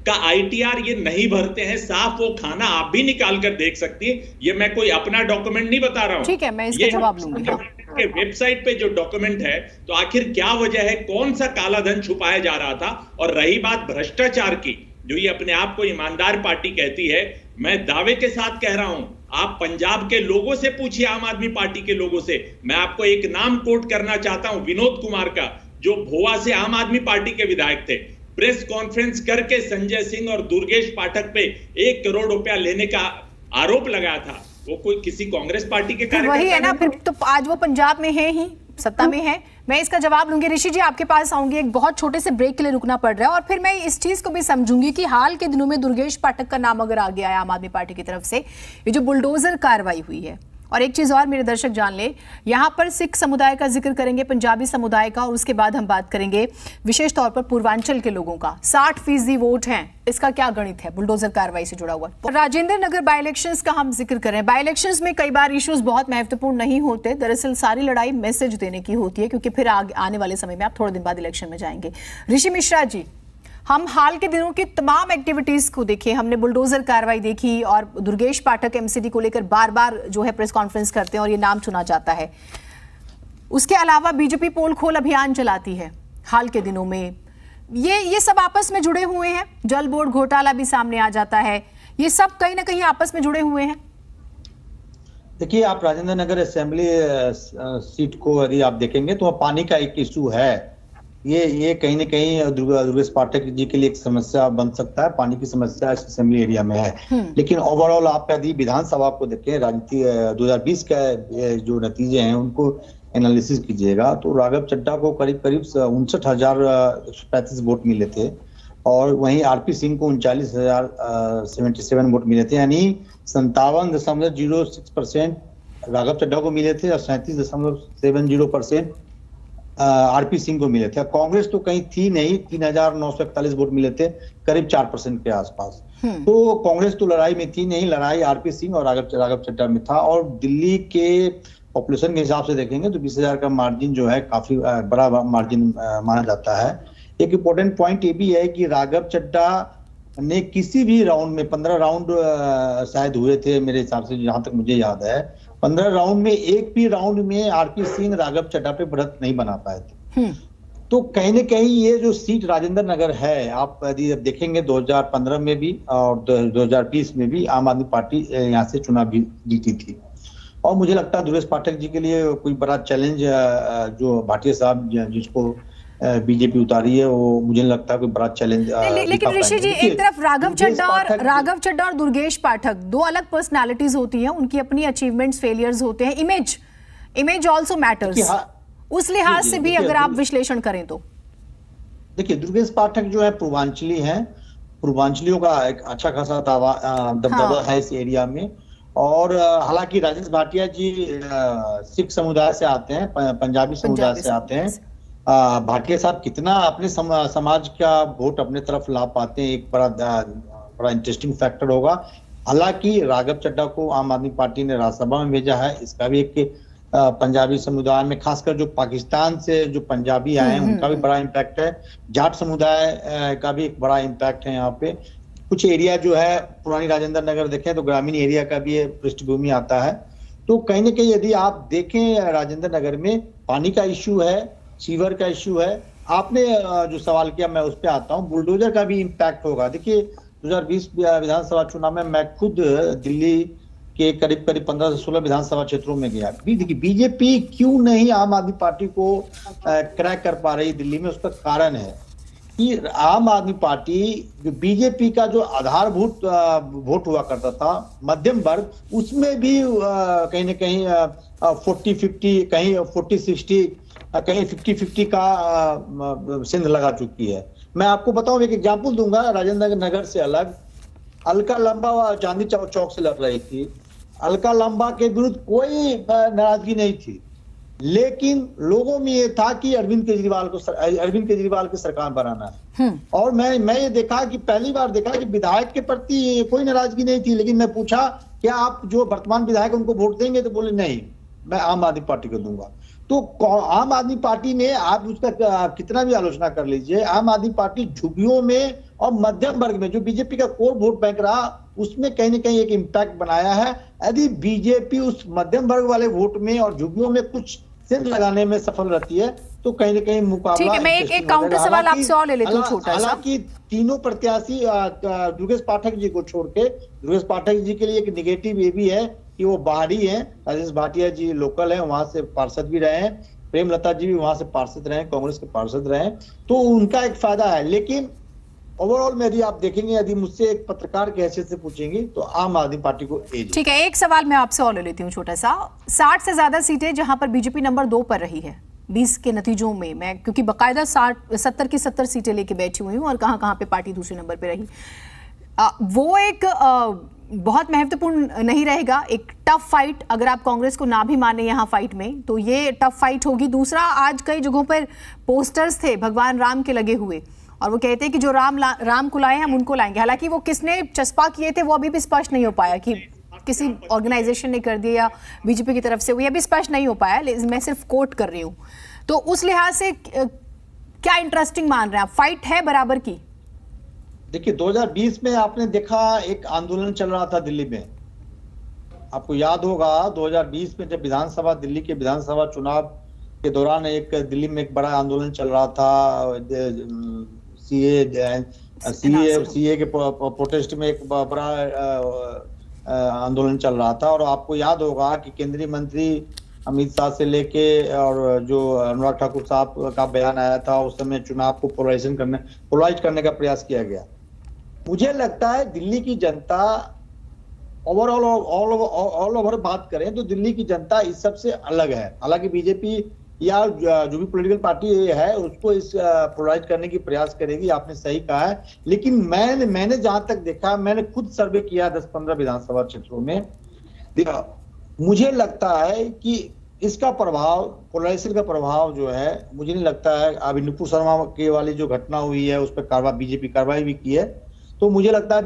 का आईटीआर ये नहीं भरते हैं। साफ वो खाना आप भी निकाल कर देख सकती है, ये मैं कोई अपना डॉक्यूमेंट नहीं बता रहा हूं। ठीक है, मैं इसका जवाब लूंगी। के वेबसाइट पे जो डॉक्यूमेंट है, तो आखिर क्या वजह है, कौन सा काला धन छुपाया जा रहा था। और रही बात भ्रष्टाचार की, जो ये अपने आप को ईमानदार पार्टी कहती है, मैं दावे के साथ कह रहा हूं, आप पंजाब के लोगों से पूछिए, आम आदमी पार्टी के लोगों से। मैं आपको एक नाम कोट करना चाहता हूं, विनोद कुमार का, जो भोवा से आम आदमी पार्टी के विधायक थे। प्रेस कॉन्फ्रेंस करके संजय सिंह और दुर्गेश पाठक पे 1 करोड़ रुपया लेने का आरोप लगाया था। वो कोई किसी कांग्रेस पार्टी के कार्यकर्ता वही है ना, फिर तो आज वो पंजाब में है ही, सत्ता में है। मैं इसका जवाब लूंगी। ऋषि जी आपके पास आऊंगी, एक बहुत छोटे से ब्रेक के लिए रुकना पड़ रहा है और फिर मैं इस चीज को भी समझूंगी कि हाल के दिनों में दुर्गेश पाठक का नाम अगर आ गया है आम आदमी पार्टी की तरफ से, ये जो बुलडोजर कार्रवाई हुई है। और एक चीज और मेरे दर्शक जान ले, यहाँ पर सिख समुदाय का जिक्र करेंगे, पंजाबी समुदाय का, और उसके बाद हम बात करेंगे विशेष तौर पर पूर्वांचल के लोगों का। 60% वोट हैं, इसका क्या गणित है बुलडोजर कार्रवाई से जुड़ा हुआ। राजेंद्र नगर बाई इलेक्शंस का हम जिक्र करें। बाई इलेक्शंस में कई बार इश्यूज बहुत महत्वपूर्ण नहीं होते, दरअसल सारी लड़ाई मैसेज देने की होती है, क्योंकि फिर आने वाले समय में आप थोड़े दिन बाद इलेक्शन में जाएंगे। ऋषि मिश्रा जी, हम हाल के दिनों की तमाम एक्टिविटीज को देखें, हमने बुलडोजर कार्रवाई देखी और दुर्गेश पाठक एमसीडी को लेकर बार बार जो है प्रेस कॉन्फ्रेंस करते हैं और ये नाम चुना जाता है। उसके अलावा बीजेपी पोल खोल अभियान चलाती है हाल के दिनों में। ये सब आपस में जुड़े हुए हैं। जल बोर्ड घोटाला भी सामने आ जाता है, ये सब कहीं ना कहीं आपस में जुड़े हुए हैं। देखिए, आप राजेंद्र नगर असेंबली सीट को यदि आप देखेंगे तो पानी का एक इशू है। ये कहीं ना कहीं दुर्गेश पाठक जी के लिए एक समस्या बन सकता है। पानी की समस्या इस असेंबली एरिया में है। लेकिन ओवरऑल आप यदि विधानसभा को देखें, राजनीति 2020 के जो नतीजे हैं उनको एनालिसिस कीजिएगा तो राघव चड्ढा को करीब 59,135 वोट मिले थे और वहीं आरपी सिंह को 39,077 वोट मिले थे, यानी 57.06% राघव चड्ढा को मिले थे और 37.70% आरपी सिंह को मिले थे। कांग्रेस तो कहीं थी नहीं, 3,941 वोट मिले थे, करीब 4% के आसपास। तो कांग्रेस तो लड़ाई में थी नहीं, लड़ाई आरपी सिंह और राघव चड्ढा में था। और दिल्ली के पॉपुलेशन के हिसाब से देखेंगे तो 20,000 का मार्जिन जो है काफी बड़ा मार्जिन माना जाता है। एक इम्पोर्टेंट पॉइंट ये भी है कि राघव चड्ढा ने किसी भी राउंड में 15 राउंड शायद हुए थे मेरे हिसाब से, जहां तक मुझे याद है 15 राउंड में एक भी राउंड में आरपी सिंह राघव चड्ढा पे बढ़त नहीं बना पाए थे। तो कहीं न कहीं ये जो सीट राजेंद्र नगर है, आप यदि देखेंगे 2015 में भी और 2020 में भी आम आदमी पार्टी यहाँ से चुनाव जीती थी। और मुझे लगता है दुर्गेश पाठक जी के लिए कोई बड़ा चैलेंज जो भाटिया साहब जिसको बीजेपी उतारी है, वो मुझे लगता है कोई बड़ा चैलेंज। लेकिन ऋषि जी, एक तरफ राघव चड्ढा और दुर्गेश पाठक दो अलग पर्सनालिटीज होती हैं, उनकी अपनी अचीवमेंट्स फेलियर्स होते हैं। इमेज ऑल्सो मैटर्स, उस लिहाज से भी अगर आप विश्लेषण करें तो देखिए, दुर्गेश पाठक जो है पूर्वांचली हैं, पूर्वांचलियों का एक अच्छा खासा दबदबा है इस एरिया में। और हालांकि राजेश भाटिया जी सिख समुदाय से आते हैं, पंजाबी समुदाय से आते हैं। भाटिया साहब कितना अपने समाज का वोट अपने तरफ ला पाते हैं, एक बड़ा इंटरेस्टिंग फैक्टर होगा। हालांकि राघव चड्ढा को आम आदमी पार्टी ने राज्यसभा में भेजा है, इसका भी एक पंजाबी समुदाय में, खासकर जो पाकिस्तान से जो पंजाबी आए हैं उनका भी बड़ा इम्पैक्ट है। जाट समुदाय का भी एक बड़ा इम्पैक्ट है यहाँ पे। कुछ एरिया जो है पुरानी राजेंद्र नगर देखें तो ग्रामीण एरिया का भी पृष्ठभूमि आता है। तो कहीं ना कहीं यदि आप देखें राजेंद्र नगर में पानी का इश्यू है, सीवर का इश्यू है। आपने जो सवाल किया मैं उस पर आता हूँ, बुलडोजर का भी इम्पैक्ट होगा। देखिए 2020 विधानसभा चुनाव में मैं खुद दिल्ली के करीब 15 से 16 विधानसभा क्षेत्रों में गया। देखिए बीजेपी क्यों नहीं आम आदमी पार्टी को क्रैक कर पा रही दिल्ली में, उसका कारण है कि आम आदमी पार्टी जो बीजेपी का जो आधारभूत वोट हुआ करता था मध्यम वर्ग, उसमें भी कहीं ना कहीं 40-50, कहीं 40-60, कहीं 50-50 का सिंध लगा चुकी है। मैं आपको बताऊं, एक एग्जांपल दूंगा। राजेंद्र नगर से अलग अलका लंबा चांदी चौक से लड़ रही थी। अलका लंबा के विरुद्ध कोई नाराजगी नहीं थी, लेकिन लोगों में ये था कि अरविंद केजरीवाल की सरकार बनाना है। और मैं ये देखा कि पहली बार देखा कि विधायक के प्रति कोई नाराजगी नहीं थी, लेकिन मैं पूछा क्या आप जो वर्तमान विधायक उनको वोट देंगे, तो बोले नहीं, मैं आम आदमी पार्टी को दूंगा। तो आम आदमी पार्टी ने, आप उसका कितना भी आलोचना कर लीजिए, आम आदमी पार्टी झुग्गियों में और मध्यम वर्ग में जो बीजेपी का कोर वोट बैंक रहा, उसमें कहीं ना कहीं एक इम्पैक्ट बनाया है। यदि बीजेपी उस मध्यम वर्ग वाले वोट में और झुग्गियों में कुछ सेंध लगाने में सफल रहती है तो कहीं ना कहीं मुकाबला। ठीक है, मैं एक काउंटर सवाल आपसे और ले लेती हूँ छोटा सा। हालांकि तीनों प्रत्याशी दुर्गेश पाठक जी को छोड़ के, दुर्गेश पाठक जी के लिए एक निगेटिव ये भी है कि वो बाहरी हैं, राजेश भाटिया जी लोकल हैं, वहां से पार्षद भी रहे हैं, प्रेमलता जी भी वहां से पार्षद रहे, कांग्रेस के पार्षद रहे, तो उनका एक फायदा है। लेकिन ओवरऑल में यदि आप देखेंगे, यदि मुझसे एक पत्रकार की हैसियत से पूछेंगे तो आम आदमी पार्टी को एज। ठीक है, एक सवाल मैं आपसे और ले लेती हूँ छोटा सा। 60 से ज्यादा सीटें जहां पर बीजेपी नंबर 2 पर रही है 20 के नतीजों में, मैं क्योंकि बकायदा 70 की 70 सीटें लेके बैठी हुई हूँ और कहाँ पे पार्टी दूसरे नंबर पे रही, वो एक बहुत महत्वपूर्ण नहीं रहेगा, एक टफ फाइट। अगर आप कांग्रेस को ना भी माने यहाँ फाइट में तो ये टफ फाइट होगी। दूसरा, आज कई जगहों पर पोस्टर्स थे भगवान राम के लगे हुए और वो कहते हैं कि जो राम को लाए हम उनको लाएंगे। हालांकि वो किसने चस्पा किए थे वो अभी भी स्पष्ट नहीं हो पाया कि किसी ऑर्गेनाइजेशन ने कर दिया या बीजेपी की तरफ से, वो ये भी स्पष्ट नहीं हो पाया। मैं सिर्फ कोट कर रही हूँ। तो उस लिहाज से क्या इंटरेस्टिंग मान रहे हैं आप, फाइट है बराबर की? देखिए 2020 में आपने देखा एक आंदोलन चल रहा था दिल्ली में, आपको याद होगा 2020 में जब विधानसभा, दिल्ली के विधानसभा चुनाव के दौरान एक दिल्ली में एक बड़ा आंदोलन चल रहा था, सीए के प्रोटेस्ट में एक बड़ा आंदोलन चल रहा था। और आपको याद होगा कि केंद्रीय मंत्री अमित शाह से लेके और जो अनुराग ठाकुर साहब का बयान आया था, उस समय चुनाव को पोलराइज करने का प्रयास किया गया। मुझे लगता है दिल्ली की जनता ओवरऑल ऑल ओवर बात करें तो दिल्ली की जनता इस सबसे अलग है। हालांकि बीजेपी या जो भी पॉलिटिकल पार्टी है उसको इस पोलराइज करने की प्रयास करेगी, आपने सही कहा है। लेकिन मैंने जहां तक देखा, मैंने खुद सर्वे किया 10-15 विधानसभा क्षेत्रों में, मुझे लगता है कि इसका प्रभाव, पोलराइजेशन का प्रभाव जो है, मुझे नहीं लगता है। अभी नुपुर शर्मा के वाली जो घटना हुई है उस पर बीजेपी कार्रवाई भी की है, तो मुझे लगता है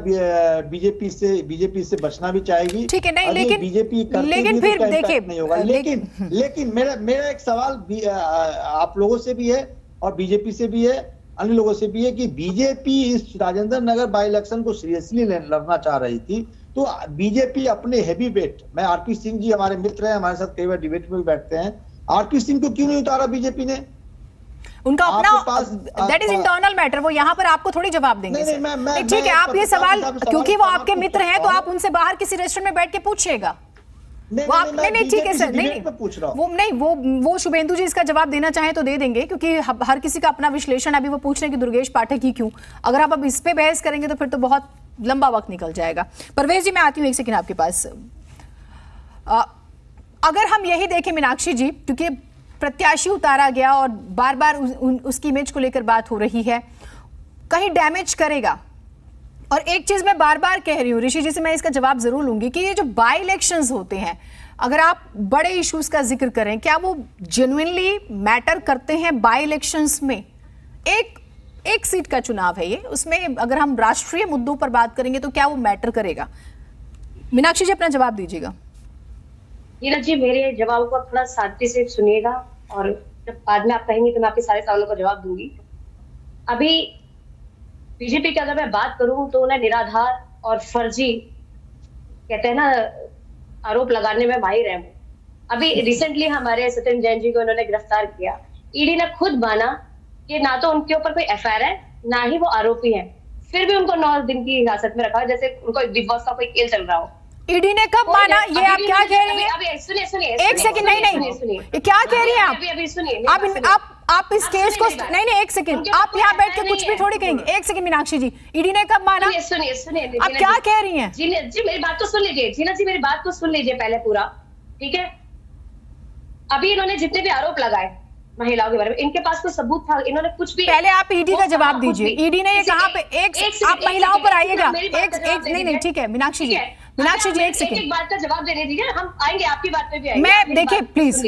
बीजेपी से बचना भी चाहेगी। ठीक है, नहीं लेकिन फिर तो देखिए नहीं होगा। लेकिन मेरा एक सवाल आप लोगों से भी है और बीजेपी से भी है, अन्य लोगों से भी है कि बीजेपी इस राजेंद्र नगर बाई इलेक्शन को सीरियसली लड़ना चाह रही थी, तो बीजेपी अपने हैवी वेट, मैं आरपी सिंह जी हमारे मित्र हैं, हमारे साथ कई बार डिबेट में भी बैठते हैं, आरपी सिंह को क्यों नहीं उतारा बीजेपी ने? उनका अपना दैट इज इंटरनल मैटर, वो यहाँ पर आपको थोड़ी जवाब देंगे। ठीक है, आप ये सवाल, क्योंकि वो आपके मित्र हैं तो आप उनसे बाहर किसी रेस्टोरेंट में बैठ के पूछिएगा। नहीं ठीक है सर, नहीं वो शुभेंदु जी इसका जवाब देना चाहे तो दे देंगे, क्योंकि हर किसी का अपना विश्लेषण। अभी वो पूछ रहे हैं कि दुर्गेश पाठक ही क्यों। अगर आप अब इस पे बहस करेंगे तो फिर तो बहुत लंबा वक्त निकल जाएगा। परवेज जी, मैं आती हूँ एक सेकंड आपके पास। अगर हम यही देखें मीनाक्षी जी, क्योंकि प्रत्याशी उतारा गया और बार बार उसकी इमेज को लेकर बात हो रही है, कहीं डैमेज करेगा। और एक चीज मैं बार बार कह रही हूँ, ऋषि जी से मैं इसका जवाब जरूर लूंगी, कि ये जो बाय इलेक्शंस होते हैं, अगर आप बड़े इश्यूज का जिक्र करें, क्या वो जेन्युइनली मैटर करते हैं बाय इलेक्शंस में? एक सीट का चुनाव है ये, उसमें अगर हम राष्ट्रीय मुद्दों पर बात करेंगे तो क्या वो मैटर करेगा? मीनाक्षी जी अपना जवाब दीजिएगा। नीरज जी, मेरे जवाब को थोड़ा शांति से सुनिएगा और जब बाद में आप कहेंगे तो मैं आपके सारे सवालों का जवाब दूंगी। अभी बीजेपी की अगर मैं बात करूं तो उन्हें निराधार और फर्जी, कहते हैं ना, आरोप लगाने में माहिर है। अभी रिसेंटली हमारे सत्येंद्र जैन जी को उन्होंने गिरफ्तार किया। ईडी ने खुद माना कि ना तो उनके ऊपर कोई एफआईआर है, ना ही वो आरोपी हैं, फिर भी उनको 9 दिन की हिरासत में रखा, जैसे उनको बिग बॉस का कोई खेल चल रहा हो। ईडी ने कब माना? ये आप क्या कह रही हैं? अभी सुनिए एक सेकंड, नहीं ये क्या कह रही हैं आप? अभी सुनिए, आप इस केस को नहीं एक सेकंड, आप यहाँ बैठ के कुछ भी थोड़ी कहेंगे। एक सेकंड मीनाक्षी जी, ईडी ने कब माना? सुनिए आप क्या कह रही हैं? जी मेरी बात तो सुन लीजिए, जीना जी मेरी बात को सुन लीजिए पहले पूरा, ठीक है? अभी इन्होंने जितने भी आरोप लगाए महिलाओं के बारे में, इनके पास कोई सबूत था? इन्होंने कुछ भी, पहले आप ईडी का जवाब दीजिए। ईडी ने ये कहाँ पे, आप महिलाओं पर आइएगा। नहीं ठीक है मीनाक्षी जी, एक सेकंड, एक बात का जवाब देने दीजिए, हम आएंगे आपकी बात पे भी आएंगे। मैं देखिए प्लीज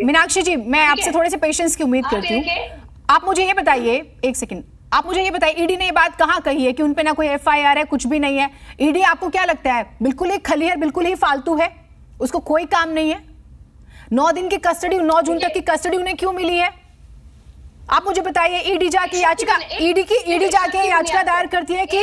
मीनाक्षी जी, मैं आपसे थोड़े से पेशेंस की उम्मीद करती हूँ। आप मुझे ये बताइए, एक सेकंड, आप मुझे ये बताइए, ईडी ने ये बात कहाँ कही है कि उन पे ना कोई एफआईआर है, कुछ भी नहीं है? ईडी आपको क्या लगता है बिल्कुल ही खलीहर, बिल्कुल ही फालतू है, उसको कोई काम नहीं है? 9 दिन की कस्टडी, 9 जून तक की कस्टडी उन्हें क्यों मिली है? आप मुझे बताइए, ईडी जाके याचिका ईडी जाके याचिका दायर करती है कि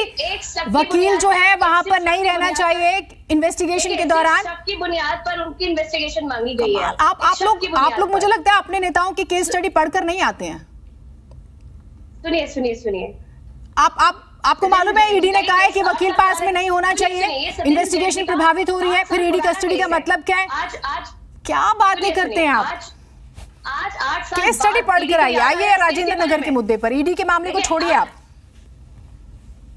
वकील जो है वहां पर नहीं रहना चाहिए इन्वेस्टिगेशन के दौरान। सबकी बुनियाद पर उनकी इन्वेस्टिगेशन मांगी गई है। आप लोग मुझे लगता है अपने नेताओं की केस स्टडी पढ़कर नहीं आते हैं। सुनिए आपको मालूम है ईडी ने कहा है कि वकील पास में नहीं होना चाहिए, इन्वेस्टिगेशन प्रभावित हो रही है, फिर ईडी कस्टडी का मतलब क्या है? क्या बातें करते हैं आप? आज 8 साल केस स्टडी पढ़ कर आइए राजेंद्र नगर के मुद्दे पर। ईडी के मामले को छोड़िए आप,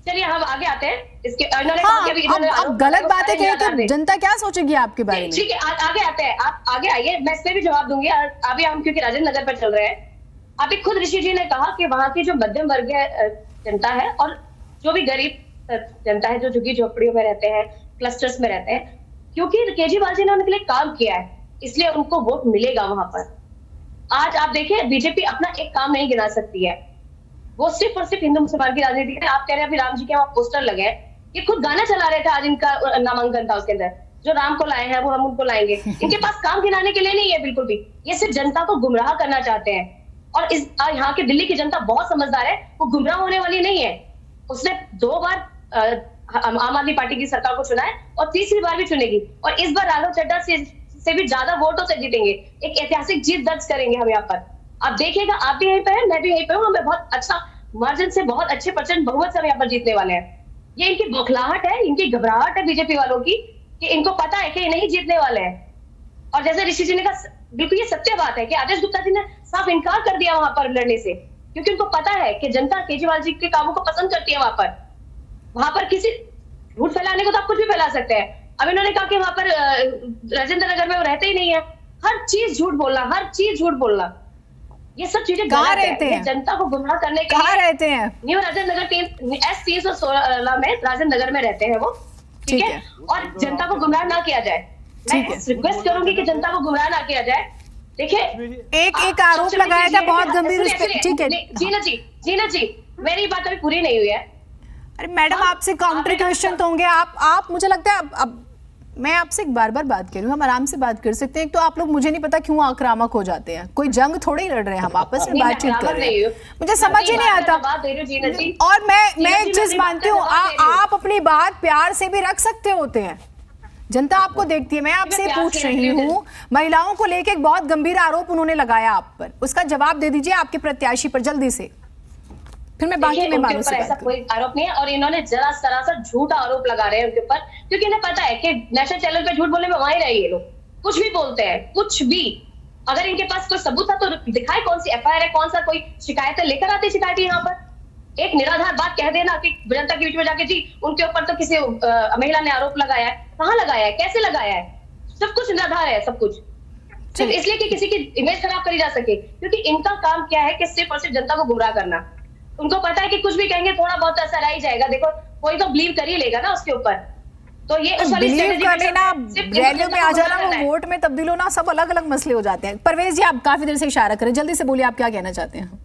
चलिए हम आगे आते हैं इसके। अब गलत बातें करें तो जनता क्या सोचेगी आपके बारे में? ठीक है, आगे आते हैं, आप आगे आइए, मैं इस पे भी जवाब दूंगी। अभी हम क्योंकि राजेंद्र नगर पर चल रहे हैं, अभी खुद ऋषि जी ने कहा कि वहां की जो मध्यम वर्गीय जनता है और जो भी गरीब जनता है, जो झुग्गी झोपड़ियों में रहते हैं, क्लस्टर्स में रहते हैं, क्योंकि केजरीवाल जी ने उनके लिए काम किया है, इसलिए उनको वोट मिलेगा वहां पर। आज आप देखिए, बीजेपी अपना एक काम नहीं गिना सकती है, वो सिर्फ और सिर्फ हिंदू मुसलमान की राजनीति है। आप कह रहे हैं अभी राम जी के वहां पोस्टर लगे हैं, ये खुद गाना चला रहे थे, आज इनका नामांकन था, उसके अंदर जो राम को लाए हैं वो हम उनको लाएंगे। इनके पास काम गिनाने के लिए नहीं है बिल्कुल भी, ये सिर्फ जनता को गुमराह करना चाहते हैं। और इस यहाँ की दिल्ली की जनता बहुत समझदार है, वो गुमराह होने वाली नहीं है। उसने 2 बार आम आदमी पार्टी की सरकार को चुना है और तीसरी बार भी चुनेगी, और इस बार राघव चड्ढा से भी ज्यादा वोटों से जीतेंगे, एक ऐतिहासिक जीत दर्ज करेंगे हम यहाँ पर। आप देखिएगा, आप भी यहीं पे हैं, मैं भी यहीं पे हूँ, हमें बहुत अच्छा मार्जिन से, बहुत अच्छे % बहुमत से हम यहाँ पर जीतने वाले हैं। ये इनकी बौखलाहट है, इनकी घबराहट है बीजेपी वालों की, कि इनको पता है कि ये नहीं जीतने वाले हैं। और जैसे ऋषि जी ने कहा, बिल्कुल ये सत्य बात है कि आदेश गुप्ता जी ने साफ इनकार कर दिया वहां पर लड़ने से, क्योंकि उनको पता है कि जनता केजरीवाल जी के कामों को पसंद करती है। वहां पर किसी झूठ फैलाने को तो आप कुछ भी फैला सकते हैं। अब इन्होंने कहा कि वहां पर राजेंद्र नगर में वो रहते ही नहीं है, हर चीज झूठ बोलना, ये सब चीजें कहाँ रहते हैं? जनता को गुमराह करने के कहाँ रहते हैं? न्यू राजेंद्र नगर S316 में राजेंद्र नगर में रहते हैं वो, ठीक है। और जनता को गुमराह ना किया जाए, मैं रिक्वेस्ट करूंगी कि जनता को गुमराह ना किया जाए। देखिए, एक आरोप लगाया था बहुत गंभीर, ठीक है जीना जी मेरी बात अभी पूरी नहीं हुई है। अरे मैडम, आपसे काउंटर क्वेश्चन तो होंगे। आप मुझे लगता है अब मैं आपसे एक बार बात कर रही हूँ, हम आराम से बात कर सकते हैं। तो आप लोग, मुझे नहीं पता क्यों आक्रामक हो जाते हैं, कोई जंग थोड़ी लड़ रहे हैं, हम आपस में बातचीत कर रहे हैं, मुझे समझ ही नहीं आता। और मैं एक चीज मानती हूँ, आप अपनी बात प्यार से भी रख सकते होते हैं, जनता आपको देखती है। मैं आपसे पूछ रही हूँ, महिलाओं को लेकर एक बहुत गंभीर आरोप उन्होंने लगाया आप पर, उसका जवाब दे दीजिए आपके प्रत्याशी पर जल्दी से, फिर मैं बाकी मेहमानों से ऐसा कोई आरोप नहीं है। और इन्होंने जरा सरासर झूठा आरोप लगा रहे हैं उनके ऊपर, क्योंकि इन्हें पता है कि नेशनल चैनल पे झूठ बोलने में वहीं रहे ये लोग, कुछ भी बोलते हैं, कुछ भी। अगर इनके पास कोई सबूत था तो दिखाए, कौन सी FIR है, कौन सा कोई शिकायत है, लेकर आते शिकायत यहाँ पर। एक निराधार बात कह देना कि जनता के बीच में जाके जी उनके ऊपर तो किसी महिला ने आरोप लगाया है, कहाँ लगाया है, कैसे लगाया है, सब कुछ निराधार है, सब कुछ सिर्फ इसलिए कि किसी की इमेज खराब करी जा सके। क्योंकि इनका काम क्या है कि सिर्फ और सिर्फ जनता को गुमराह करना। उनको पता है कि कुछ भी कहेंगे थोड़ा बहुत असर आ ही जाएगा, देखो कोई तो बिलीव कर ही लेगा ना उसके ऊपर। तो ये उस वाली बिलीव करने ना, रैलियों में आ जाना, वो वोट में तब्दील होना, सब अलग अलग मसले हो जाते हैं। परवेज जी, आप काफी देर से इशारा करें, जल्दी से बोलिए, आप क्या कहना चाहते हैं?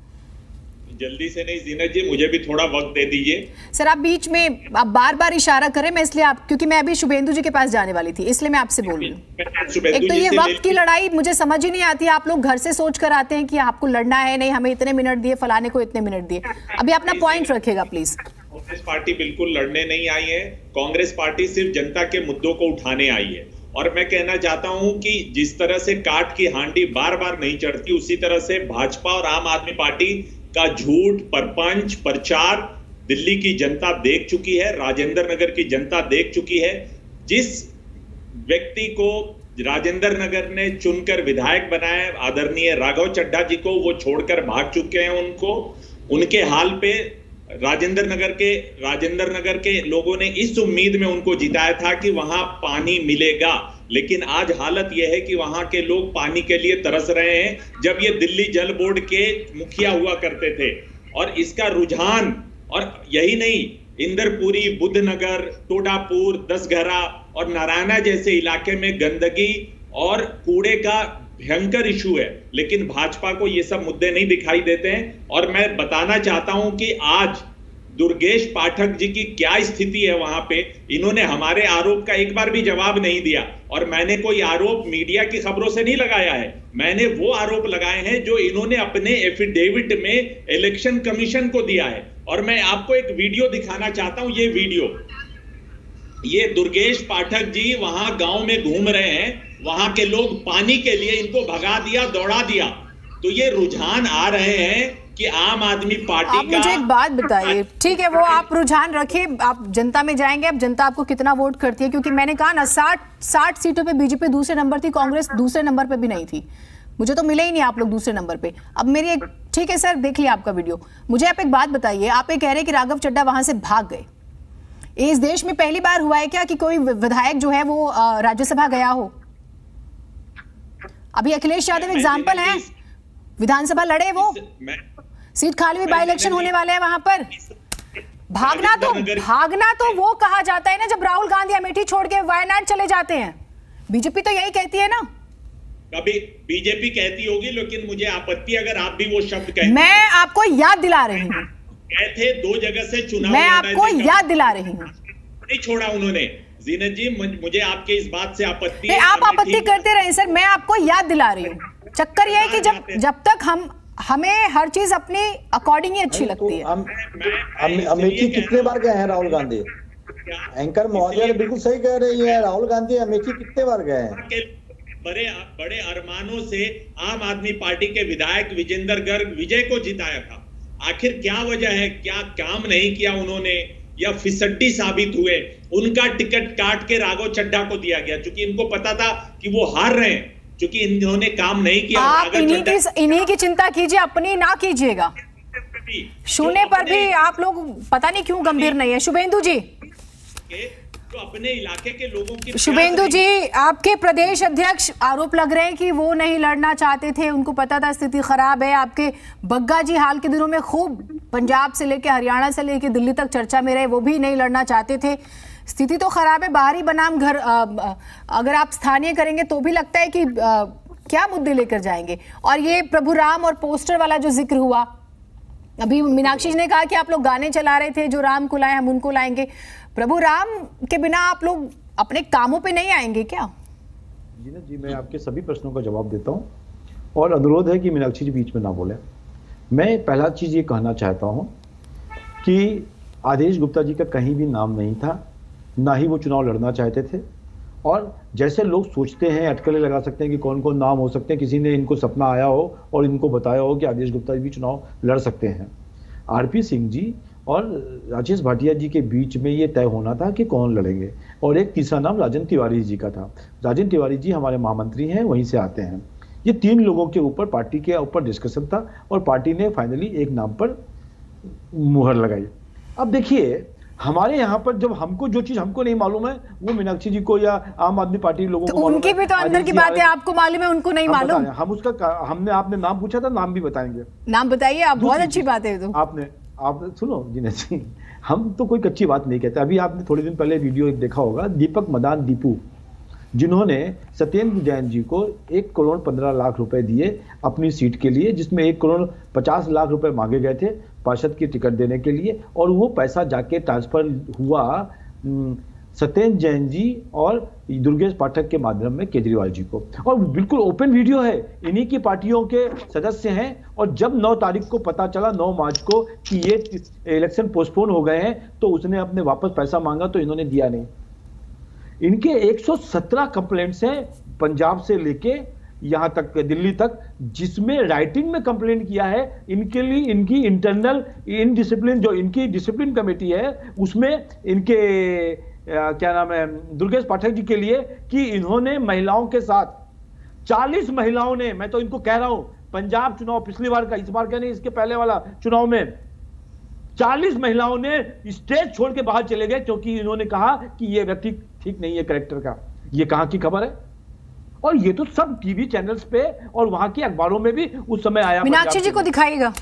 जल्दी से नहीं जीनत जी, मुझे भी थोड़ा वक्त दे दीजिए। सर, आप बीच में आप बार इशारा करें, मैं इसलिए क्योंकि मैं अभी शुभेंदु जी के पास जाने वाली थी, इसलिए मैं आपसे बोल रही हूँ। एक तो ये वक्त की लड़ाई मुझे समझ ही नहीं आती, आप लोग घर से सोच कर आते हैं कि आपको लड़ना है, नहीं हमें इतने मिनट दिए, फलाने को इतने मिनट दिए। अभी अपना पॉइंट रखेगा प्लीज। कांग्रेस पार्टी बिल्कुल लड़ने नहीं आई है, कांग्रेस पार्टी सिर्फ जनता के मुद्दों को उठाने आई है। और मैं कहना चाहता हूं कि जिस तरह से काट की हांडी बार बार नहीं चढ़ती, उसी तरह से भाजपा और आम आदमी पार्टी का झूठ, परपंच, प्रचार दिल्ली की जनता देख चुकी है, राजेंद्र नगर की जनता देख चुकी है। जिस व्यक्ति को राजेंद्र नगर ने चुनकर विधायक बनाया, आदरणीय राघव चड्ढा जी को, वो छोड़कर भाग चुके हैं। उनके हाल पे राजेंद्र नगर के लोगों ने इस उम्मीद में उनको जिताया था कि वहां पानी मिलेगा, लेकिन आज हालत यह है कि वहां के लोग पानी के लिए तरस रहे हैं, जब ये दिल्ली जल बोर्ड के मुखिया हुआ करते थे। और इसका रुझान, और यही नहीं, इंदरपुरी, बुद्धनगर, टोडापुर, दसघरा और नारायणा जैसे इलाके में गंदगी और कूड़े का भयंकर इशू है, लेकिन भाजपा को ये सब मुद्दे नहीं दिखाई देते हैं। और मैं बताना चाहता हूं कि आज दुर्गेश पाठक जी की क्या स्थिति है वहां पे। इन्होंने हमारे आरोप का एक बार भी जवाब नहीं दिया, और मैंने कोई आरोप मीडिया की खबरों से नहीं लगाया है, मैंने वो आरोप लगाए हैं जो इन्होंने अपने एफिडेविट में इलेक्शन कमीशन को दिया है। और मैं आपको एक वीडियो दिखाना चाहता हूं, ये वीडियो, ये दुर्गेश पाठक जी वहां गांव में घूम रहे हैं, वहां के लोग पानी के लिए इनको भगा दिया, दौड़ा दिया। तो ये रुझान आ रहे हैं कि आम आदमी पार्टी आप मुझे एक बात बताइए, ठीक है वो आप रुझान रखिए, आप जनता में जाएंगे, अब जनता आपको कितना वोट करती है, क्योंकि मैंने कहा ना 60 सीटों पे बीजेपी दूसरे नंबर थी, कांग्रेस दूसरे नंबर पे भी नहीं थी, मुझे तो मिले ही नहीं आप लोग दूसरे नंबर पे। अब मेरी एक, ठीक है सर देख लिया आपका वीडियो, मुझे आप एक बात बताइए, आप ये कह रहे हैं कि राघव चड्ढा वहां से भाग गए, इस देश में पहली बार हुआ है क्या कि कोई विधायक जो है वो राज्यसभा गया हो? अभी अखिलेश यादव एग्जाम्पल है, विधानसभा लड़े वो, सीट खाली हुई, बाई इलेक्शन होने वाले हैं वहां पर। भागना तो वो कहा जाता है ना जब राहुल गांधी अमेठी छोड़ के वायनाड चले जाते हैं, बीजेपी तो यही कहती है ना। कभी बीजेपी कहती होगी, लेकिन मुझे आपत्ति अगर आप भी वो शब्द कहते। मैं आपको याद दिला रही हूँ, कहते 2 जगह से चुनाव, मैं आपको याद दिला रही हूँ, नहीं छोड़ा उन्होंने। जीनत जी मुझे आपके इस बात से आपत्ति है। आप आपत्ति करते रहे सर, मैं आपको याद दिला रही हूँ। चक्कर यह है कि जब तक हमें हर चीज अपनी अकॉर्डिंग ही अच्छी लगती है। अमेठी कितने बार गए हैं राहुल गांधी? एंकर महोदय बिल्कुल सही कह रही है, राहुल गांधी अमेठी कितने बार गए हैं? बड़े अरमानों से आम आदमी पार्टी के विधायक विजेंद्र गर्ग विजय को जिताया था। आखिर क्या वजह है, क्या काम नहीं किया उन्होंने, या फिसड्डी साबित हुए? उनका टिकट काट के राघव चड्ढा को दिया गया, क्योंकि इनको पता था कि वो हार रहे हैं, क्योंकि इन्होंने काम नहीं किया। आप इन्हीं की चिंता कीजिए, अपनी ना कीजिएगा। सुनने पर भी आप लोग पता नहीं क्यों गंभीर नहीं है। शुभेंदु जी, तो अपने इलाके के लोगों की, शुभेंदु जी आपके प्रदेश अध्यक्ष आरोप लग रहे हैं कि वो नहीं लड़ना चाहते थे, उनको पता था स्थिति खराब है। आपके बग्गा जी हाल के दिनों में खूब पंजाब से लेकर हरियाणा से लेकर दिल्ली तक चर्चा में रहे, वो भी नहीं लड़ना चाहते थे। स्थिति तो खराब है, बाहरी बनाम घर अगर आप स्थानीय करेंगे तो भी लगता है कि क्या मुद्दे लेकर जाएंगे। और ये प्रभु राम और पोस्टर वाला जो जिक्र हुआ, अभी मीनाक्षी जी ने कहा कि आप लोग गाने चला रहे थे, जो राम को लाए हम उनको लाएंगे। प्रभु राम के बिना आप लोग अपने कामों पे नहीं आएंगे क्या? जी मैं आपके सभी प्रश्नों का जवाब देता हूं, और अनुरोध है कि मीनाक्षी जी बीच में ना बोले। मैं पहला चीज ये कहना चाहता हूं कि आदेश गुप्ता जी का कहीं भी नाम नहीं था, ना ही वो चुनाव लड़ना चाहते थे। और जैसे लोग सोचते हैं, अटकलें लगा सकते हैं कि कौन कौन नाम हो सकते हैं, किसी ने इनको सपना आया हो और इनको बताया हो कि आदेश गुप्ता जी भी चुनाव लड़ सकते हैं। आरपी सिंह जी और राजेश भाटिया जी के बीच में ये तय होना था कि कौन लड़ेंगे, और एक तीसरा नाम राजन तिवारी जी का था। राजन तिवारी जी हमारे महामंत्री हैं, वहीं से आते हैं। ये 3 लोगों के ऊपर पार्टी के ऊपर डिस्कशन था, और पार्टी ने फाइनली एक नाम पर मुहर लगाई। अब देखिए, हमारे यहाँ पर जब हमको जो चीज हमको नहीं मालूम है, वो मीनाक्षी जी को या आम आदमी पार्टी लोगों को उनकी भी तो अंदर की बात है, आपको मालूम है, उनको नहीं मालूम। हम उसका आपने नाम पूछा था, नाम भी बताएंगे। नाम बताइए आप, बहुत अच्छी बात है। तो आप सुनो जीनत जी, हम तो कोई कच्ची बात नहीं कहते। अभी आपने थोड़े दिन पहले वीडियो एक देखा होगा, दीपक मदान दीपू, जिन्होंने सत्येंद्र जैन जी को 1 करोड़ 15 लाख रुपए दिए अपनी सीट के लिए, जिसमें 1 करोड़ 50 लाख रुपए मांगे गए थे पार्षद की टिकट देने के लिए, और वो पैसा जाके ट्रांसफर हुआ सत्येंद्र जैन जी और दुर्गेश पाठक के माध्यम में केजरीवाल जी को। और बिल्कुल ओपन वीडियो है, इन्हीं की पार्टियों के सदस्य हैं। और जब 9 तारीख को पता चला, 9 मार्च को, कि ये इलेक्शन पोस्टपोन हो गए हैं, तो उसने अपने वापस पैसा मांगा तो इन्होंने दिया नहीं। इनके 117 कंप्लेंट्स हैं, पंजाब से लेके यहां तक दिल्ली तक, जिसमें राइटिंग में कंप्लेंट किया है इनके लिए। इनकी इंटरनल इनडिसिप्लिन, जो इनकी डिसिप्लिन कमेटी है, उसमें इनके क्या नाम है, दुर्गेश पाठक जी के लिए, कि इन्होंने महिलाओं के साथ 40 महिलाओं ने, मैं तो इनको कह रहा हूं, पंजाब चुनाव पिछली बार का, इस बार का नहीं, इसके पहले वाला चुनाव में 40 महिलाओं ने स्टेज छोड़ के बाहर चले गए, क्योंकि इन्होंने कहा कि ये व्यक्ति ठीक नहीं है कैरेक्टर का। ये कहां की खबर है? और ये तो सब टीवी चैनल्स पे और वहां के अखबारों में भी उस समय आया। मीनाक्षी जी को दिखाइएगा,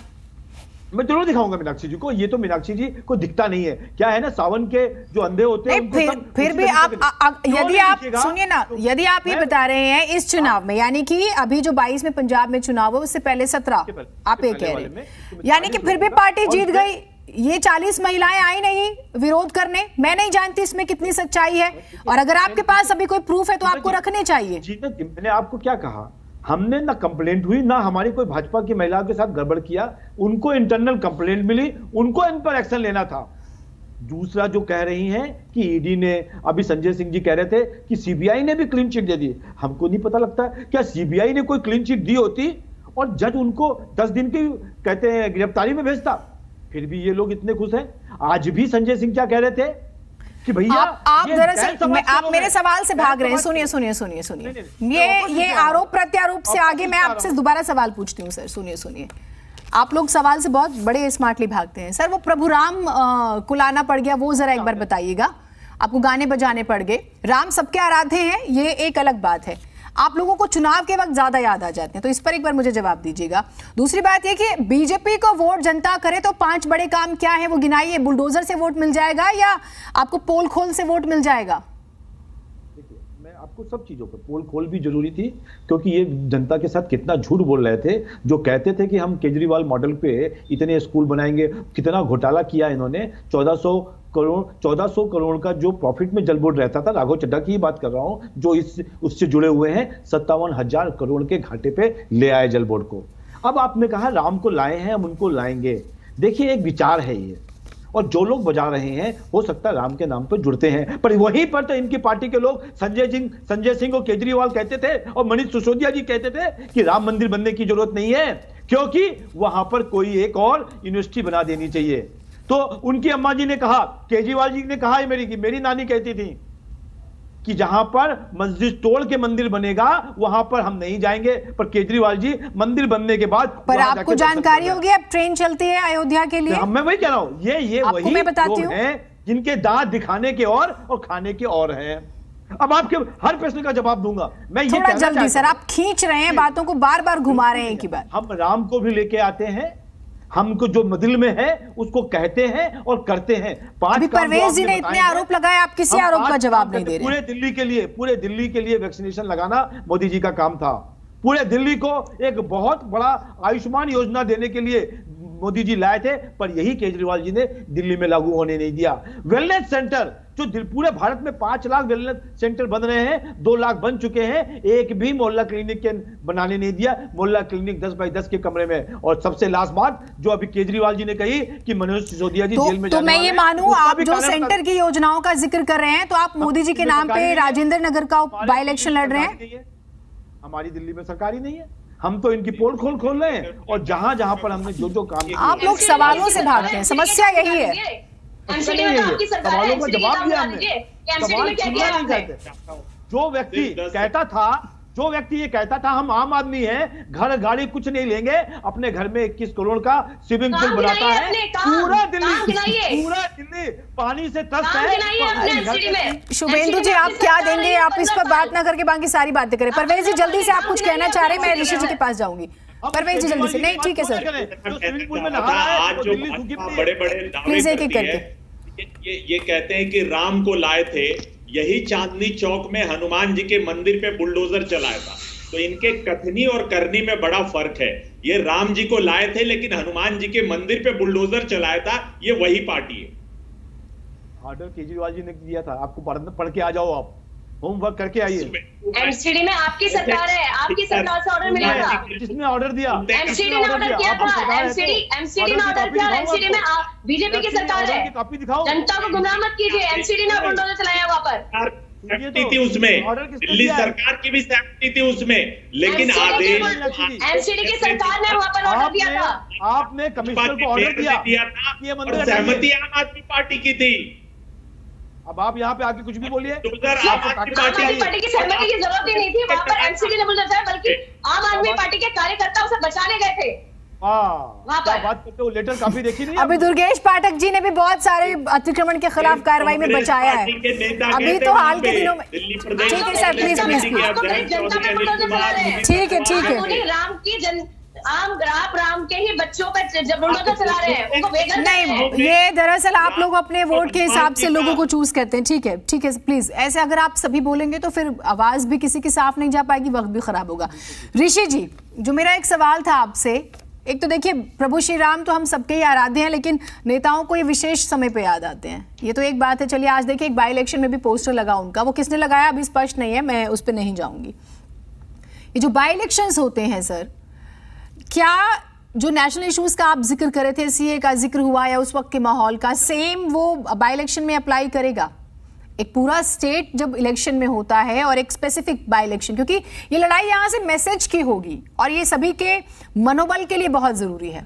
मैं जरूर दिखाऊंगा मीनाक्षी जी को। ये तो मीनाक्षी जी को दिखता नहीं है, क्या है ना, सावन के जो अंधे होते हैं। फिर भी आप यदि आप सुनिए ना, यदि आप ये बता रहे हैं इस चुनाव में, यानी कि अभी जो 22 में पंजाब में चुनाव है, उससे पहले 17 आप ये कह रहे हैं, यानी कि फिर भी पार्टी जीत गई, ये 40 महिलाएं आई नहीं विरोध करने, मैं नहीं जानती इसमें कितनी सच्चाई है, और अगर आपके पास अभी कोई प्रूफ है तो आपको रखने चाहिए। जी मैंने आपको क्या कहा, हमने ना कंप्लेंट हुई, ना हमारी कोई भाजपा की महिलाओं के साथ गड़बड़ किया, उनको इंटरनल कंप्लेंट मिली, उनको इन पर एक्शन लेना था। दूसरा जो कह रही हैं कि ईडी ने, अभी संजय सिंह जी कह रहे थे कि सीबीआई ने भी क्लीन चिट दे दी, हमको नहीं पता लगता क्या सीबीआई ने कोई क्लीन चिट दी होती और जज उनको 10 दिन की कहते हैं गिरफ्तारी में भेजता, फिर भी ये लोग इतने खुश हैं। आज भी संजय सिंह क्या कह रहे थे कि भैया आप दरअसल आप मेरे सवाल से भाग रहे हैं। सुनिए सुनिए सुनिए सुनिए, ये आरोप प्रत्यारोप से आगे मैं आपसे दोबारा सवाल पूछती हूँ सर। सुनिए सुनिए, आप लोग सवाल से बहुत बड़े स्मार्टली भागते हैं। सर वो प्रभु राम को लाना पड़ गया, वो जरा एक बार बताइएगा। आपको गाने बजाने पड़ गए, राम सबके आराध्य हैं, ये एक अलग बात है। आप लोगों को चुनाव के वक्त ज्यादा याद आ जाते हैं, तो इस पर एक बार मुझे जवाब दीजिएगा। दूसरी बात ये कि बीजेपी को वोट जनता करे तो 5 बड़े काम क्या है वो गिनाइए। बुलडोजर से वोट मिल जाएगा या आपको पोल खोल से वोट मिल जाएगा? मैं आपको सब चीजों पर पोल खोल भी जरूरी थी, क्योंकि ये जनता के साथ कितना झूठ बोल रहे थे। जो कहते थे कि हम केजरीवाल मॉडल पे इतने स्कूल बनाएंगे, कितना घोटाला किया इन्होंने। 1400 करोड़ का जो प्रॉफिट में जल बोर्ड रहता था, राघव चड्ढा की ही बात कर रहा हूं, जो उससे जुड़े हुए हैं, 57,000 करोड़ के घाटे पे ले आए जल बोर्ड को। अब आपने कहा राम को लाए हैं, हम उनको लाएंगे। देखिए एक विचार है ये, और जो लोग बजा रहे हैं हो सकता है राम के नाम पर जुड़ते हैं, पर वहीं पर तो इनकी पार्टी के लोग संजय सिंह और केजरीवाल कहते थे और मनीष सिसोदिया जी कहते थे कि राम मंदिर बनने की जरूरत नहीं है, क्योंकि वहां पर कोई एक और यूनिवर्सिटी बना देनी चाहिए। तो उनकी अम्मा जी ने कहा, केजरीवाल जी ने कहा, मेरी नानी कहती थी कि जहां पर मस्जिद तोड़ के मंदिर बनेगा वहां पर हम नहीं जाएंगे, पर केजरीवाल जी मंदिर बनने के बाद। पर आपको जानकारी होगी अब ट्रेन चलती है अयोध्या के लिए। मैं वही कह रहा हूं, ये वही मैं बताती हूं हैं जिनके दांत दिखाने के और खाने के और हैं। अब आपके हर प्रश्न का जवाब दूंगा मैं। ये थोड़ा जल्दी सर, आप खींच रहे हैं बातों को, बार बार घुमा रहे हैं एक ही बात। हम राम को भी लेके आते हैं, हमको जो दिल में है उसको कहते हैं और करते हैं। अभी परवेज जी ने इतने आरोप लगाए, आप किसी आरोप का जवाब नहीं दे रहे। पूरे दिल्ली के लिए वैक्सीनेशन लगाना मोदी जी का काम था। पूरे दिल्ली को एक बहुत बड़ा आयुष्मान योजना देने के लिए मोदी जी लाए थे, पर यही केजरीवाल जी ने दिल्ली में लागू होने नहीं दिया। वेलनेस सेंटर जो पूरे भारत में 5 लाख वेलनेस सेंटर बन रहे हैं, 2 लाख बन चुके हैं, एक भी मोहल्ला क्लिनिक के बनाने नहीं दिया। मोहल्ला क्लिनिक 10 बाई 10 के कमरे में। और सबसे लास्ट बात जो अभी केजरीवाल जी ने कही कि मनोज सिसोदिया जी जेल में तो मैं ये मानूं, आप जो सेंटर की योजनाओं का जिक्र कर रहे हैं, तो आप मोदी जी के नाम पे राजेंद्र नगर का बाई इलेक्शन लड़ रहे हैं। हमारी दिल्ली में सरकार ही नहीं है, हम तो इनकी पोल खोल रहे हैं, और जहां जहां पर हमने जो काम। आप लोग सवालों से भागते हैं, समस्या यही है। सवालों का जवाब दिया हमने, सवाल सुनना नहीं चाहते। जो व्यक्ति ये कहता था हम आम आदमी हैं, घर गाड़ी कुछ नहीं लेंगे, अपने घर में 21 करोड़ का स्विमिंग पूल बनाता है। पूरा दिल्ली पानी से त्रस्त है। शुभेंदु जी आप क्या देंगे? आप इस पर बात ना करके बाकी सारी बातें करें। परवेज जी जल्दी से, आप कुछ कहना चाह रहे हैं, मैं ऋषि जी के पास जाऊंगी। परवेज जी जल्दी से। नहीं ठीक है सर, बड़े बड़े प्लीज एक एक करके। ये कहते हैं कि राम को लाए थे, यही चांदनी चौक में हनुमान जी के मंदिर पे बुलडोजर चलाया था। तो इनके कथनी और करनी में बड़ा फर्क है। ये राम जी को लाए थे, लेकिन हनुमान जी के मंदिर पे बुलडोजर चलाया था, ये वही पार्टी है। ऑर्डर केजरीवाल जी ने दिया था, आपको पढ़ के आ जाओ, आप होमवर्क करके आइए। एमसीडी में आपकी सरकार है, आपकी सरकार से ऑर्डर मिला था। किसने ऑर्डर दिया? एमसीडी ने ऑर्डर किया था। एमसीडी ने ऑर्डर किया। एमसीडी में बीजेपी की सरकार है, जनता को गुमराह मत कीजिए। एमसीडी ने बुलडोजर चलाया वहां पर। थी उसमें, दिल्ली सरकार की भी सहमति थी उसमें, लेकिन आदेश एमसीडी की सरकार ने वहां पर ऑर्डर दिया था। आपने कमिश्नर को ऑर्डर दिया था, सहमति आम आदमी पार्टी की थी। अब आप यहाँ पे आके कुछ भी बोलिए। आम आदमी पार्टी की सहमति की जरूरत ही नहीं थी, वहाँ पर एमसीडी ने बुलडोजर चलाया, बल्कि आम आदमी पार्टी के कार्यकर्ता उसे बचाने गए थे। बात करते हो, लेटर काफी देखी नहीं। अभी दुर्गेश पाठक जी ने भी बहुत सारे अतिक्रमण के खिलाफ कार्रवाई में बचाया है। अभी तो हाल के दिनों में। ठीक है सर, प्लीज प्लीज ठीक है। राम की आप राम के ही बच्चों पर जब बुलडोजर चला रहे हैं, उनको वेगन नहीं, ये दरअसल आप लोग अपने वोट के हिसाब से लोगों को चूज करते हैं। ठीक है प्लीज, ऐसे अगर आप सभी बोलेंगे तो फिर आवाज भी किसी की साफ नहीं जा पाएगी, वक्त भी खराब होगा। ऋषि जी, जो मेरा एक सवाल था आपसे, एक तो देखिए, प्रभु श्री राम तो हम सबके ही आराध्य हैं, लेकिन नेताओं को ये विशेष समय पे याद आते हैं, ये तो एक बात है। चलिए आज देखिए, एक बाई इलेक्शन में भी पोस्टर लगा उनका, वो किसने लगाया अभी स्पष्ट नहीं है, मैं उस पर नहीं जाऊंगी। ये जो बाई इलेक्शंस होते हैं सर, क्या जो नेशनल इश्यूज का आप जिक्र कर रहे थे, सीए का जिक्र हुआ या उस वक्त के माहौल का, सेम वो बाई इलेक्शन में अप्लाई करेगा? एक पूरा स्टेट जब इलेक्शन में होता है और एक स्पेसिफिक बाई इलेक्शन, क्योंकि ये लड़ाई यहां से मैसेज की होगी और ये सभी के मनोबल के लिए बहुत जरूरी है।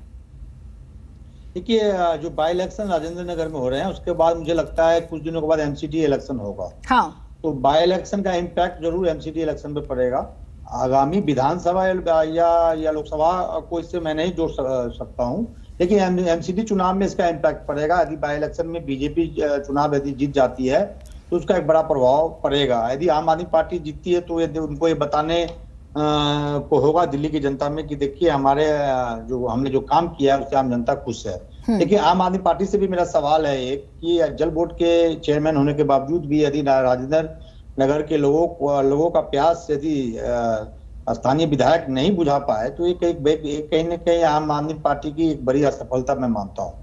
देखिए, जो बाई इलेक्शन राजेंद्र नगर में हो रहे हैं, उसके बाद मुझे लगता है कुछ दिनों के बाद एमसीडी इलेक्शन होगा। हाँ, तो बाई इलेक्शन का इम्पैक्ट जरूर एमसीडी इलेक्शन पे पड़ेगा। आगामी विधानसभा या लोकसभा को इससे मैं नहीं जोड़ सकता हूँ, लेकिन एमसीडी चुनाव में इसका इम्पैक्ट पड़ेगा। यदि बाई इलेक्शन में बीजेपी चुनाव यदि जीत जाती है तो उसका एक बड़ा प्रभाव पड़ेगा। यदि आम आदमी पार्टी जीतती है तो उनको ये बताने को होगा दिल्ली की जनता में कि देखिए हमारे हमने जो काम किया है उससे आम जनता खुश है। लेकिन आम आदमी पार्टी से भी मेरा सवाल है एक कि जल बोर्ड के चेयरमैन होने के बावजूद भी यदि राजेंद्र नगर के लोगों का प्यास यदि स्थानीय विधायक नहीं बुझा पाए तो ये कहीं न कहीं आम आदमी पार्टी की एक बड़ी असफलता मैं मानता हूँ।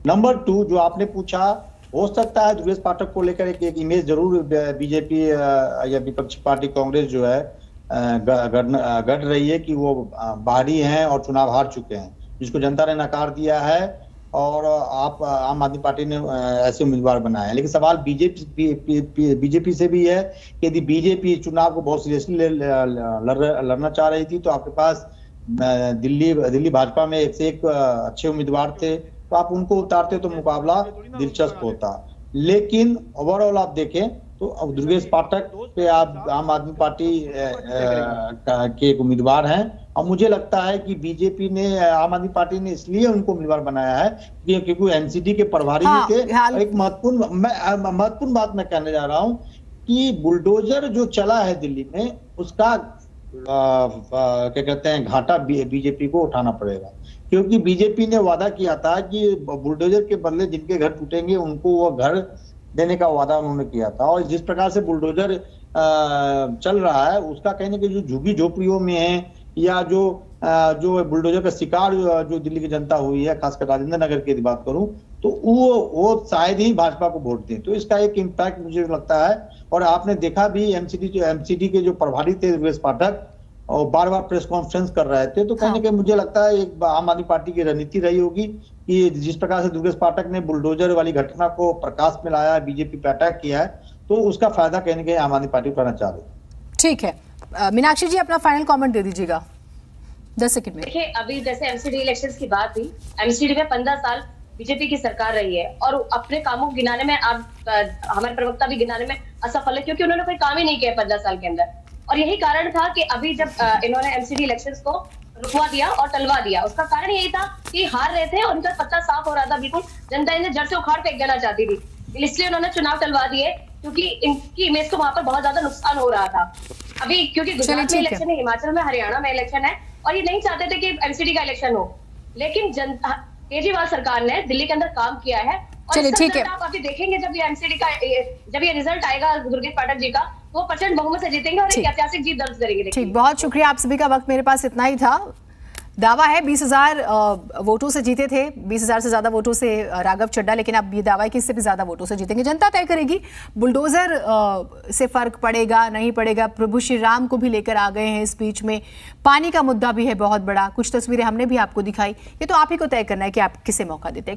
नंबर 2, जो आपने पूछा, हो सकता है दुर्गेश पाठक को लेकर एक इमेज जरूर बीजेपी या विपक्षी पार्टी कांग्रेस जो है गढ़ रही है कि वो बाहरी हैं और चुनाव हार चुके हैं, जिसको जनता ने नकार दिया है और आम आदमी पार्टी ने ऐसे उम्मीदवार बनाए हैं। लेकिन सवाल बीजेपी से भी है कि यदि बीजेपी चुनाव को बहुत सीरियसली लड़ना चाह रही थी तो आपके पास दिल्ली भाजपा में एक से एक अच्छे उम्मीदवार थे, तो आप उनको उतारते तो मुकाबला दिलचस्प होता। लेकिन ओवरऑल आप देखें तो दुर्गेश पाठक पे आप आम आदमी पार्टी के एक उम्मीदवार हैं और मुझे लगता है कि बीजेपी ने, आम आदमी पार्टी ने इसलिए उनको उम्मीदवार बनाया है क्योंकि एनसीडी के प्रभारी थे। एक महत्वपूर्ण बात मैं कहने जा रहा हूं कि बुलडोजर जो चला है दिल्ली में, उसका क्या कहते हैं घाटा बीजेपी को उठाना पड़ेगा, क्योंकि बीजेपी ने वादा किया था कि बुलडोजर के बदले जिनके घर टूटेंगे उनको वो घर देने का वादा उन्होंने किया था। और जिस प्रकार से बुलडोजर चल रहा है उसका कहने के जो झुग्गी झोपड़ियों में है या जो बुलडोजर का शिकार जो दिल्ली की जनता हुई है, खासकर राजेंद्र नगर की बात करूं तो वो शायद ही भाजपा को वोट दें, तो इसका एक इम्पैक्ट मुझे लगता है। और आपने देखा भी एमसीडी के जो प्रभारी थे दुर्गेश पाठक और बार-बार प्रेस कॉन्फ्रेंस कर रहे थे, तो कहने के मुझे लगता है एक आम आदमी पार्टी की रणनीति रही होगी कि जिस प्रकार से दुर्गेश पाठक ने बुलडोजर वाली घटना को प्रकाश में लाया, बीजेपी पे अटैक किया है, तो उसका फायदा कहने के आम आदमी पार्टी उठाना चाह रही। ठीक है, मीनाक्षी जी अपना फाइनल कमेंट दे दीजिएगा 10 सेकंड में। देखिए, अभी जैसे एमसीडी इलेक्शंस की बात थी, एमसीडी में 15 साल बीजेपी की सरकार रही है और अपने कामों को गिनाने में हमारे प्रवक्ता भी गिनाने में असफल है, क्योंकि उन्होंने कोई काम ही नहीं किया 15 साल के अंदर। और यही कारण था कि अभी जब इन्होंने एमसीडी इलेक्शंस को रुकवा दिया और टलवा दिया, उसका कारण यही था कि हार रहे थे और उनका पत्ता साफ हो रहा था, बिल्कुल जनता इन्हें जड़ से उखाड़ फेंक देना चाहती थी, इसलिए उन्होंने चुनाव टलवा दिए, क्योंकि इनकी इमेज को वहां पर बहुत ज्यादा नुकसान हो रहा था। अभी क्योंकि गुजरात में इलेक्शन है, हिमाचल में, हरियाणा में इलेक्शन है और ये नहीं चाहते थे कि एमसीडी का इलेक्शन हो, लेकिन केजरीवाल सरकार ने दिल्ली के अंदर काम किया है। चलिए ठीक है, आप अभी देखेंगे जब ये एमसीडी का जब ये रिजल्ट आएगा दुर्गेश पाठक जी का, वो प्रचंड बहुमत से जीतेंगे और एक ऐतिहासिक जीत दर्ज करेंगे। ठीक, बहुत शुक्रिया आप सभी का। वक्त मेरे पास इतना ही था। दावा है 20,000 वोटों से जीते थे, 20,000 से ज्यादा वोटों से राघव चड्ढा, लेकिन अब ये दावा है कि इससे भी ज्यादा वोटों से जीतेंगे। जनता तय करेगी बुलडोजर से फर्क पड़ेगा नहीं पड़ेगा। प्रभु श्री राम को भी लेकर आ गए हैं इस बीच में, पानी का मुद्दा भी है बहुत बड़ा, कुछ तस्वीरें हमने भी आपको दिखाई, ये तो आप ही को तय करना है कि आप किसे मौका देते हैं।